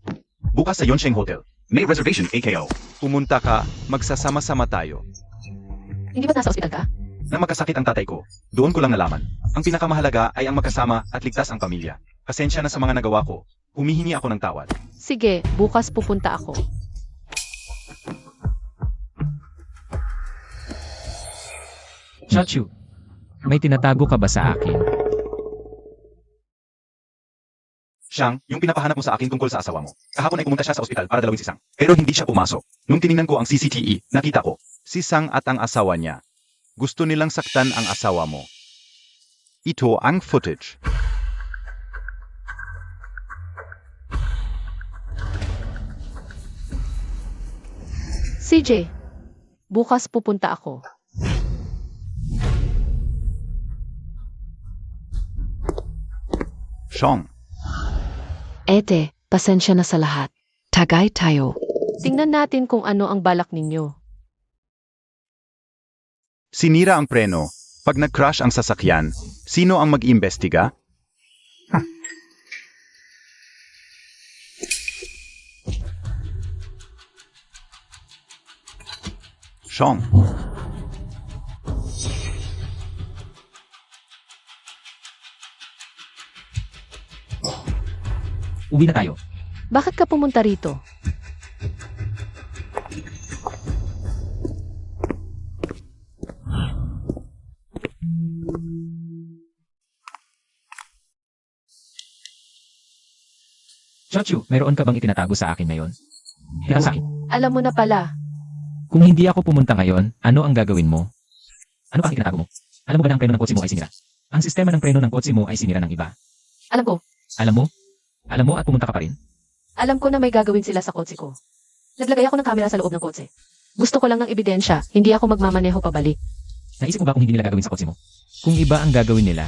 Bukas sa Yonsheng Hotel. May reservation, AKO. Pumunta ka, magsasama-sama tayo. Hindi ba nasa ospital ka? Nang magkasakit ang tatay ko, doon ko lang nalaman. Ang pinakamahalaga ay ang magkasama at ligtas ang pamilya. Pasensya na sa mga nagawa ko. Humihingi ako ng tawad. Sige, bukas pupunta ako. Chachu, may tinatago ka ba sa akin? Siyang, yung pinapahanap mo sa akin tungkol sa asawa mo. Kahapon ay pumunta siya sa ospital para dalawin si Sang. Pero hindi siya pumasok. Nung tiningnan ko ang CCTV, nakita ko. Si Sang at ang asawa niya. Gusto nilang saktan ang asawa mo. Ito ang footage. CJ, bukas pupunta ako. Shong. Ete, Pasensya na sa lahat. Tagay tayo. Tingnan natin kung ano ang balak ninyo. Sinira ang preno. Pag nag-crash ang sasakyan, sino ang mag-iimbestiga? Sean. Uwi na tayo. Bakit ka pumunta rito? Chachu, meron ka bang itinatago sa akin ngayon? Tira sa akin. Alam mo na pala. Kung hindi ako pumunta ngayon, ano ang gagawin mo? Ano pa ang itinatago mo? Alam mo ba na ang preno ng kotse mo ay sinira? Ang sistema ng preno ng kotse mo ay sinira ng iba. Alam ko. Alam mo? Alam mo at pumunta ka pa rin? Alam ko na may gagawin sila sa kotse ko. Naglagay ako ng kamera sa loob ng kotse. Gusto ko lang ng ebidensya, hindi ako magmamaneho pabalik. Naisip mo ba kung hindi nila gagawin sa kotse mo? Kung iba ang gagawin nila?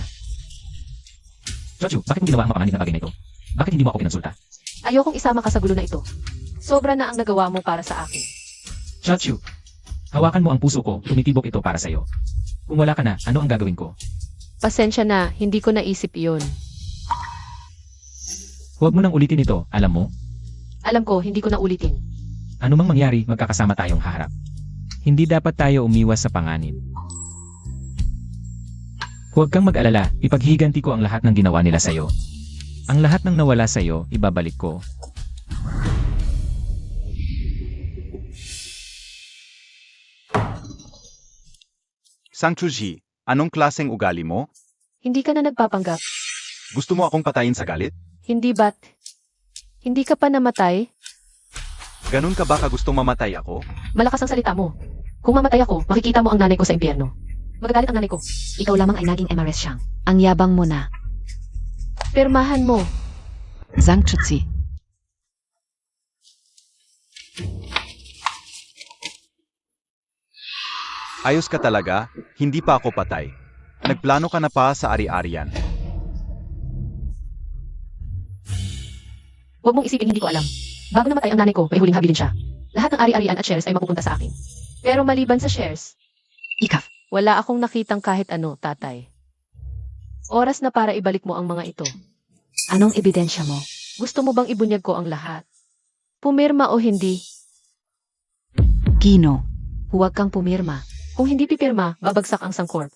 Chachu, bakit mo ginawa ang mapanganib na bagay na ito? Bakit hindi mo ako kinonsulta? Ayokong isama ka sa gulo na ito. Sobra na ang nagawa mo para sa akin. Chachu, hawakan mo ang puso ko, tumitibok ito para sa'yo. Kung wala ka na, ano ang gagawin ko? Pasensya na, hindi ko naisip iyon. Huwag mo nang ulitin ito, alam mo? Alam ko, hindi ko na ulitin. Ano mang mangyari, magkakasama tayong haharap. Hindi dapat tayo umiwas sa panganib. Huwag kang mag-alala, ipaghiganti ko ang lahat ng ginawa nila sa'yo. Ang lahat ng nawala sa'yo, ibabalik ko. Sang Chuji, anong klaseng ugali mo? Hindi ka na nagpapanggap. Gusto mo akong patayin sa galit? Hindi ba't? Hindi ka pa namatay? Ganun ka ba gustong mamatay ako? Malakas ang salita mo. Kung mamatay ako, makikita mo ang nanay ko sa impyerno. Magagalit ang nanay ko. Ikaw lamang ay naging MRS siyang. Ang yabang mo na. Pirmahan mo. Zangchutzi. Ayos ka talaga, hindi pa ako patay. Nagplano ka na pa sa ari-arian. Huwag mong isipin hindi ko alam. Bago namatay ang nanay ko, may huling habilin siya. Lahat ng ari-arian at shares ay mapupunta sa akin. Pero maliban sa shares, Ikaf. wala akong nakitang kahit ano, tatay. Oras na para ibalik mo ang mga ito. Anong ebidensya mo? Gusto mo bang ibunyag ko ang lahat? Pumirma o hindi? Gino. Huwag kang pumirma. Kung hindi pipirma, babagsak ang sangkorp.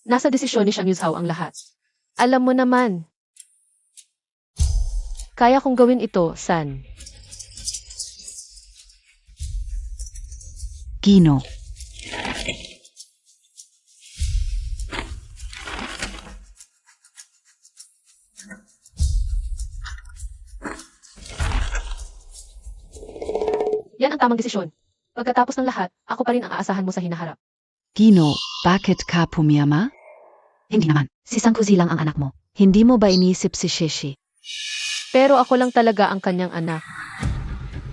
Nasa desisyon ni Shang Yuzhao ang lahat. Alam mo naman. Kaya kong gawin ito, San. Gino. Yan ang tamang desisyon. Pagkatapos ng lahat, ako pa rin ang aasahan mo sa hinaharap. Gino, bakit ka pumirma? Hindi naman. Si Sangkuzi lang ang anak mo. Hindi mo ba inisip si Shishi? Pero ako lang talaga ang kanyang anak.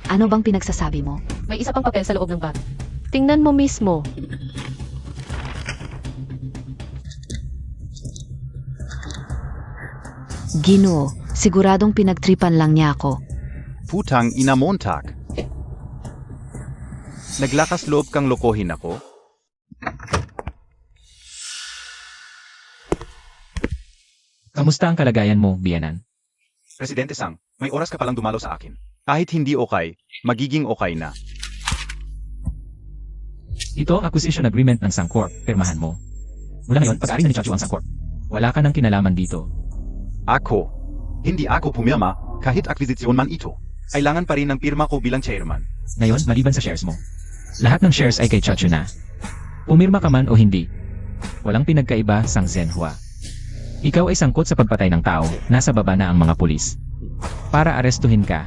Ano bang pinagsasabi mo? May isa pang papel sa loob ng bag. Tingnan mo mismo. Gino, siguradong pinagtripan lang niya ako. Putang ina Montag. Naglakas loob kang lokohin ako? Kamusta ang kalagayan mo, Bianan? Presidente Sang, may oras ka palang dumalo sa akin. Kahit hindi okay, magiging okay na. Ito ang acquisition agreement ng Sangcorp, pirmahan mo. Mula ngayon, pag-ari na ni Chachu ang Sangcorp. Wala ka ng kinalaman dito. Ako. Hindi ako pumirma, kahit akwisisyon man ito. Kailangan pa rin ng pirma ko bilang chairman. Ngayon, maliban sa shares mo. Lahat ng shares ay kay Chachu na. Pumirma ka man o hindi. Walang pinagkaiba, Sang Zenhua. Ikaw ay sangkot sa pagpatay ng tao, nasa baba na ang mga pulis. Para arestuhin ka.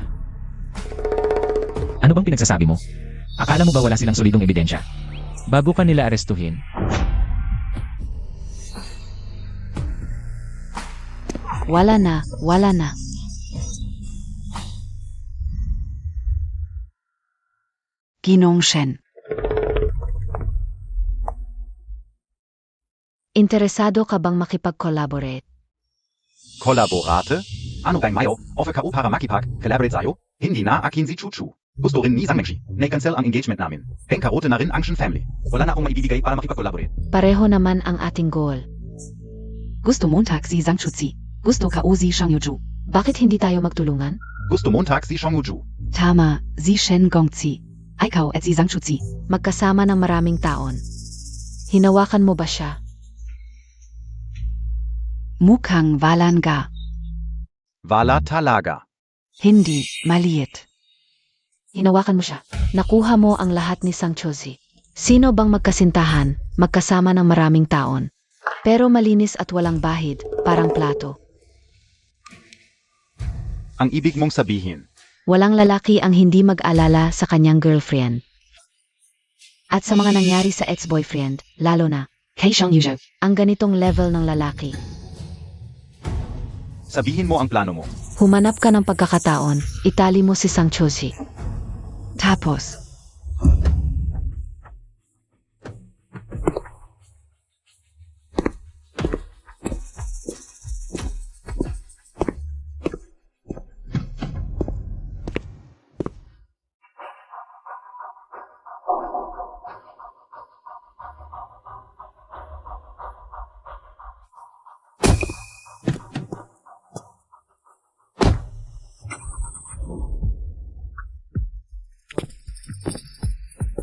Ano bang pinagsasabi mo? Akala mo ba wala silang solidong ebidensya? Bago ka nila arestuhin, Wala na, wala na. Ginong Shen. Interesado ka bang makipag-collaborate? Kollaborate? Ano bang mayo? Offer ka para makipag, collaborate sa'yo? Hindi na akin si Chuchu. Gusto rin ni Sang Mengshi. Na-cancel ang engagement namin. Pengkarote na rin ang Shen family. Wala na akong maibibigay para makipag-collaborate. Pareho naman ang ating goal. Gusto Montag si Zhang Chuzi. Gusto Kao si Shang Yuju. Bakit hindi tayo magtulungan? Gusto Montag si Shang Wuju. Tama si Shen Gongzi. Aikao at si Zhang Chuzi. Magkasama ng maraming taon. Hinawakan mo ba siya? Mukhang Valanga. Wala talaga. Hindi maliit. Hinawakan mo siya. Nakuha mo ang lahat ni Sang Chozi. Sino bang magkasintahan, magkasama ng maraming taon? Pero malinis at walang bahid, parang plato. Ang ibig mong sabihin. Walang lalaki ang hindi mag-alala sa kanyang girlfriend. At sa mga nangyari sa ex-boyfriend, lalo na, Kay Shang Yuju. ang ganitong level ng lalaki. Sabihin mo ang plano mo. Humanap ka ng pagkakataon, itali mo si Sang Chozi. Tapos.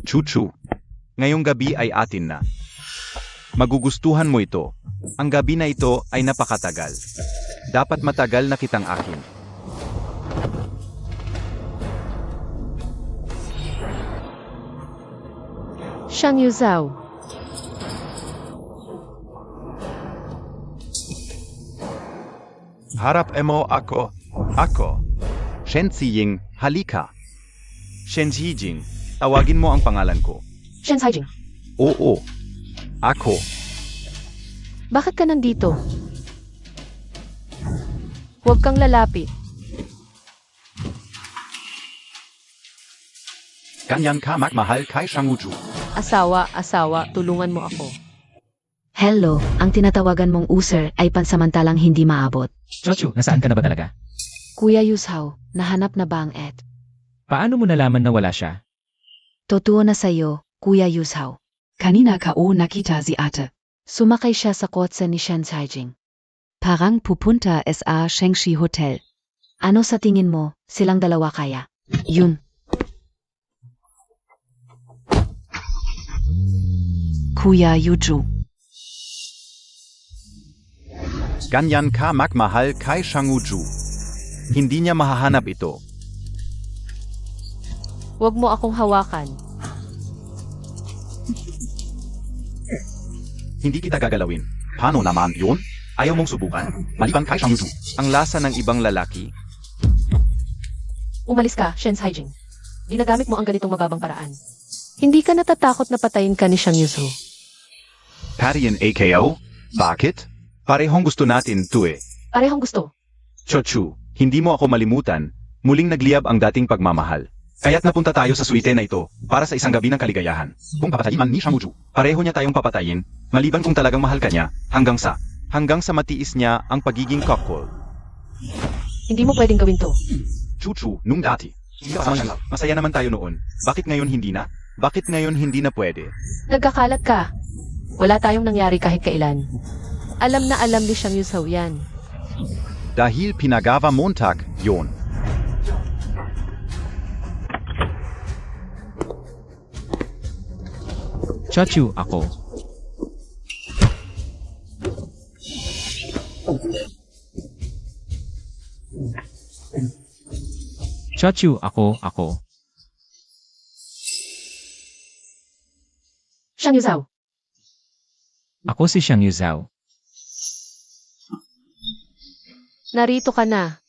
Chuchu. Ngayong gabi ay atin na. Magugustuhan mo ito. Ang gabi na ito ay napakatagal. Dapat matagal na kitang akin. Shang Yuzhao. Harap mo ako. Ako. Shen Ziying, halika. Shen Zijing, tawagin mo ang pangalan ko. Shen Haijing. Oo. Ako. Bakit ka nandito? Huwag kang lalapit. Ganyan ka magmahal kay Shang Wuju. Asawa, tulungan mo ako. Hello, ang tinatawagan mong user ay pansamantalang hindi maabot. Chochu, nasaan ka na ba talaga? Kuya Yuzhao, nahanap na ba ang Ed? Paano mo nalaman na wala siya? Totoo na sa'yo, Kuya Yuzhao. Kanina Kao nakita si Ate. Sumakay siya sa kotse ni Shen Haijing. Parang pupunta sa Shengshi Hotel. Ano sa tingin mo, silang dalawa kaya? Yun. Kuya Yuju. Ganyan ka magmahal kay Shang Wuju. Hindi niya mahahanap ito. Huwag mo akong hawakan. Hindi kita gagalawin. Paano naman yun? Ayaw mong subukan? Maliban kay Shang Wuju. Ang lasa ng ibang lalaki. Umalis ka, Shen Haijing. Ginagamit mo ang ganitong mababang paraan. Hindi ka natatakot na patayin ka ni Shang Yuzhao. Parian AKO? Bakit? Parehong gusto natin to eh. Parehong gusto. Chochu, hindi mo ako malimutan. Muling nagliyab ang dating pagmamahal. Kaya't napunta tayo sa suite na ito para sa isang gabi ng kaligayahan. Kung papatayin man ni Shang Wuju, pareho niya tayong papatayin, maliban kung talagang mahal ka niya, hanggang sa matiis niya ang pagiging cockpole. Hindi mo pwedeng gawin to. Chuchu, nung dati. Hindi ka kasama niya. Masaya naman tayo noon. Bakit ngayon hindi na? Bakit ngayon hindi na pwede? Nagkakalat ka. Wala tayong nangyari kahit kailan. Alam na alam ni Shang Yuzhao yan. Dahil pinagawa Montag, yon. Chochu, ako. Chochu, ako. Shang Yuzhao. Ako si Shang Yuzhao. Narito ka na.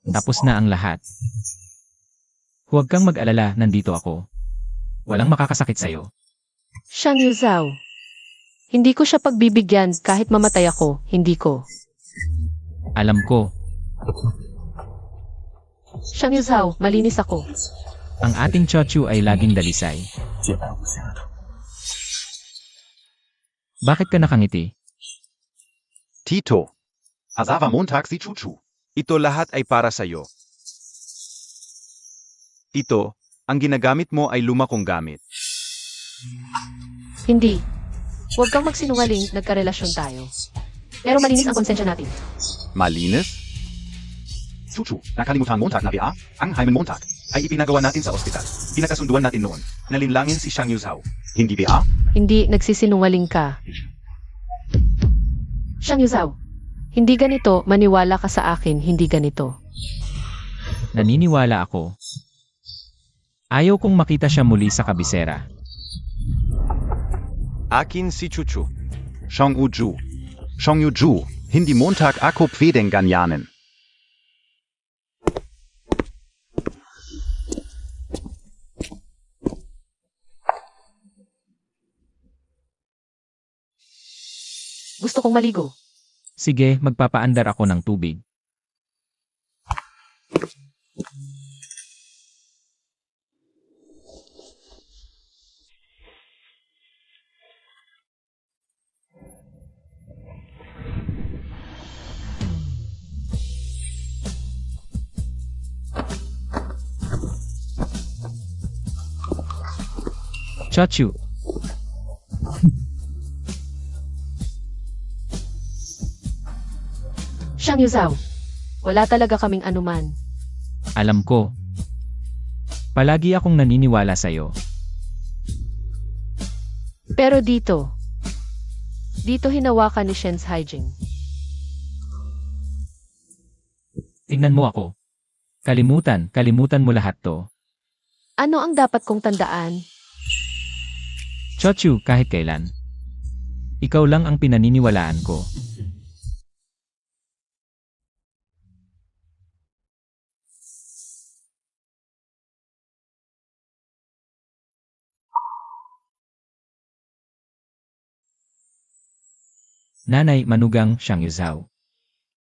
Tapos na ang lahat. Huwag kang mag-alala, nandito ako. Walang makakasakit sa'yo. Shang Yuzhao. Hindi ko siya pagbibigyan kahit mamatay ako, hindi ko. Alam ko, Shang Yuzhao, malinis ako. ang ating Chochu ay laging dalisay. Bakit ka nakangiti? Tito. Asawa Montag si Chuchu. Ito lahat ay para sa'yo. Ito, ang ginagamit mo ay luma kong gamit. Hindi. Huwag kang magsinungaling, nagkarelasyon tayo. Pero malinis ang konsensya natin. Malinis? Chuchu, nakalimutan Montag na BA, ang Hyman Montag, ay ipinagawa natin sa ospital. Pinakasunduan natin noon. Nalinlangin si Xiang Yuzhao. Hindi BA? Hindi, nagsisinungaling ka. Xiang Yuzhao, hindi ganito, maniwala ka sa akin, hindi ganito. Naniniwala ako. Ayaw kong makita siya muli sa kabisera. Akin si Chuchu. Xiang Uju. Xiang Yuju, hindi Montag ako pwedeng ganyanin. Gusto kong maligo. Sige, magpapaandar ako ng tubig. Chachu, Xiang Yuzhao, wala talaga kaming anuman. alam ko. Palagi akong naniniwala sa'yo. Pero dito hinawakan ni Shen's Haijing. Tingnan mo ako. Kalimutan mo lahat to. Ano ang dapat kong tandaan? Chachu, kahit kailan. Ikaw lang ang pinaniniwalaan ko. Nanay, manugang, Xiang Yuzhao.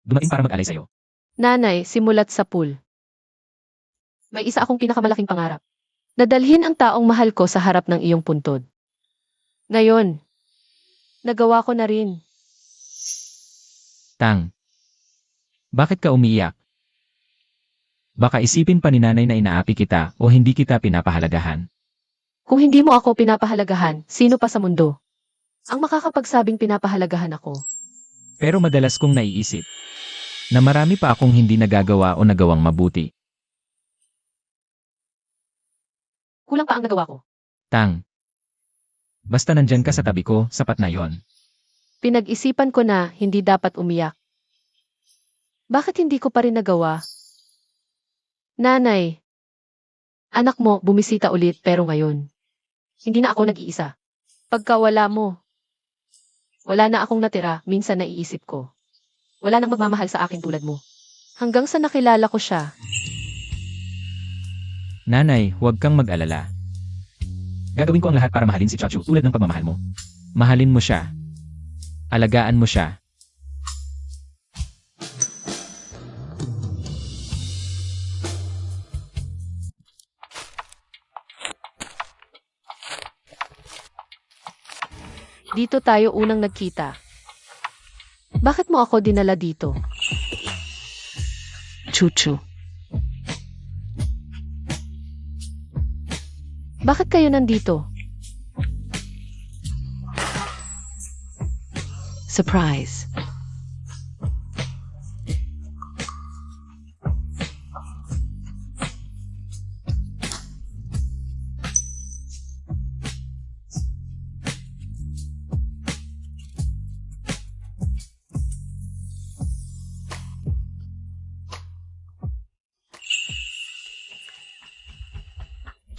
Dumating para mag-alay sa'yo. Nanay, simulat sa pool. May isa akong pinakamalaking pangarap. Nadalhin ang taong mahal ko sa harap ng iyong puntod. Ngayon, nagawa ko na rin. Tang. Bakit ka umiiyak? Baka isipin pa ni nanay na inaapi kita o hindi kita pinapahalagahan. Kung hindi mo ako pinapahalagahan, sino pa sa mundo? Ang makakapagsabing pinapahalagahan ako. Pero madalas kong naiisip na marami pa akong hindi nagagawa o nagawang mabuti. Kulang pa ang nagawa ko. Tang. Basta nandyan ka sa tabi ko, sapat na yon. Pinag-isipan ko na hindi dapat umiyak. Bakit hindi ko pa rin nagawa? Nanay, anak mo bumisita ulit pero ngayon. Hindi na ako nag-iisa. Pagka wala mo, wala na akong natira, minsan naiisip ko. Wala nang magmamahal sa akin tulad mo. Hanggang sa nakilala ko siya. Nanay, huwag kang mag-alala. Gagawin ko ang lahat para mahalin si Chachu tulad ng pagmamahal mo. Mahalin mo siya. Alagaan mo siya. Dito tayo unang nagkita. Bakit mo ako dinala dito? Chuchu. Bakit kayo nandito? Surprise.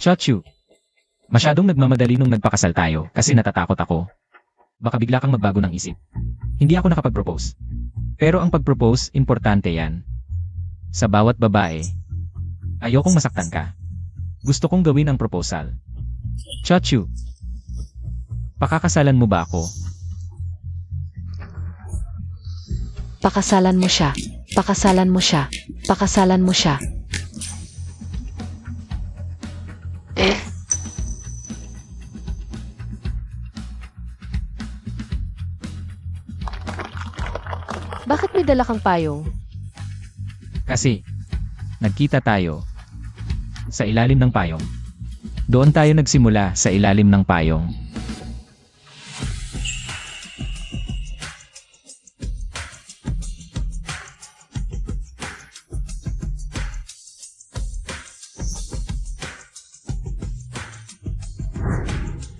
Chachu. Masyadong nagmamadali nung nagpakasal tayo kasi natatakot ako. Baka bigla kang magbago ng isip. Hindi ako nakapag-propose. Pero ang pag-propose, importante yan. Sa bawat babae, ayokong masaktan ka. Gusto kong gawin ang proposal. Chachu, pakakasalan mo ba ako? Pakasalan mo siya. Pakasalan mo siya. Pakasalan mo siya. dala kang payong? Kasi, nagkita tayo sa ilalim ng payong. Doon tayo nagsimula sa ilalim ng payong.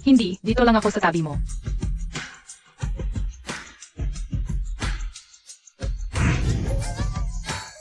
Hindi, dito lang ako sa tabi mo.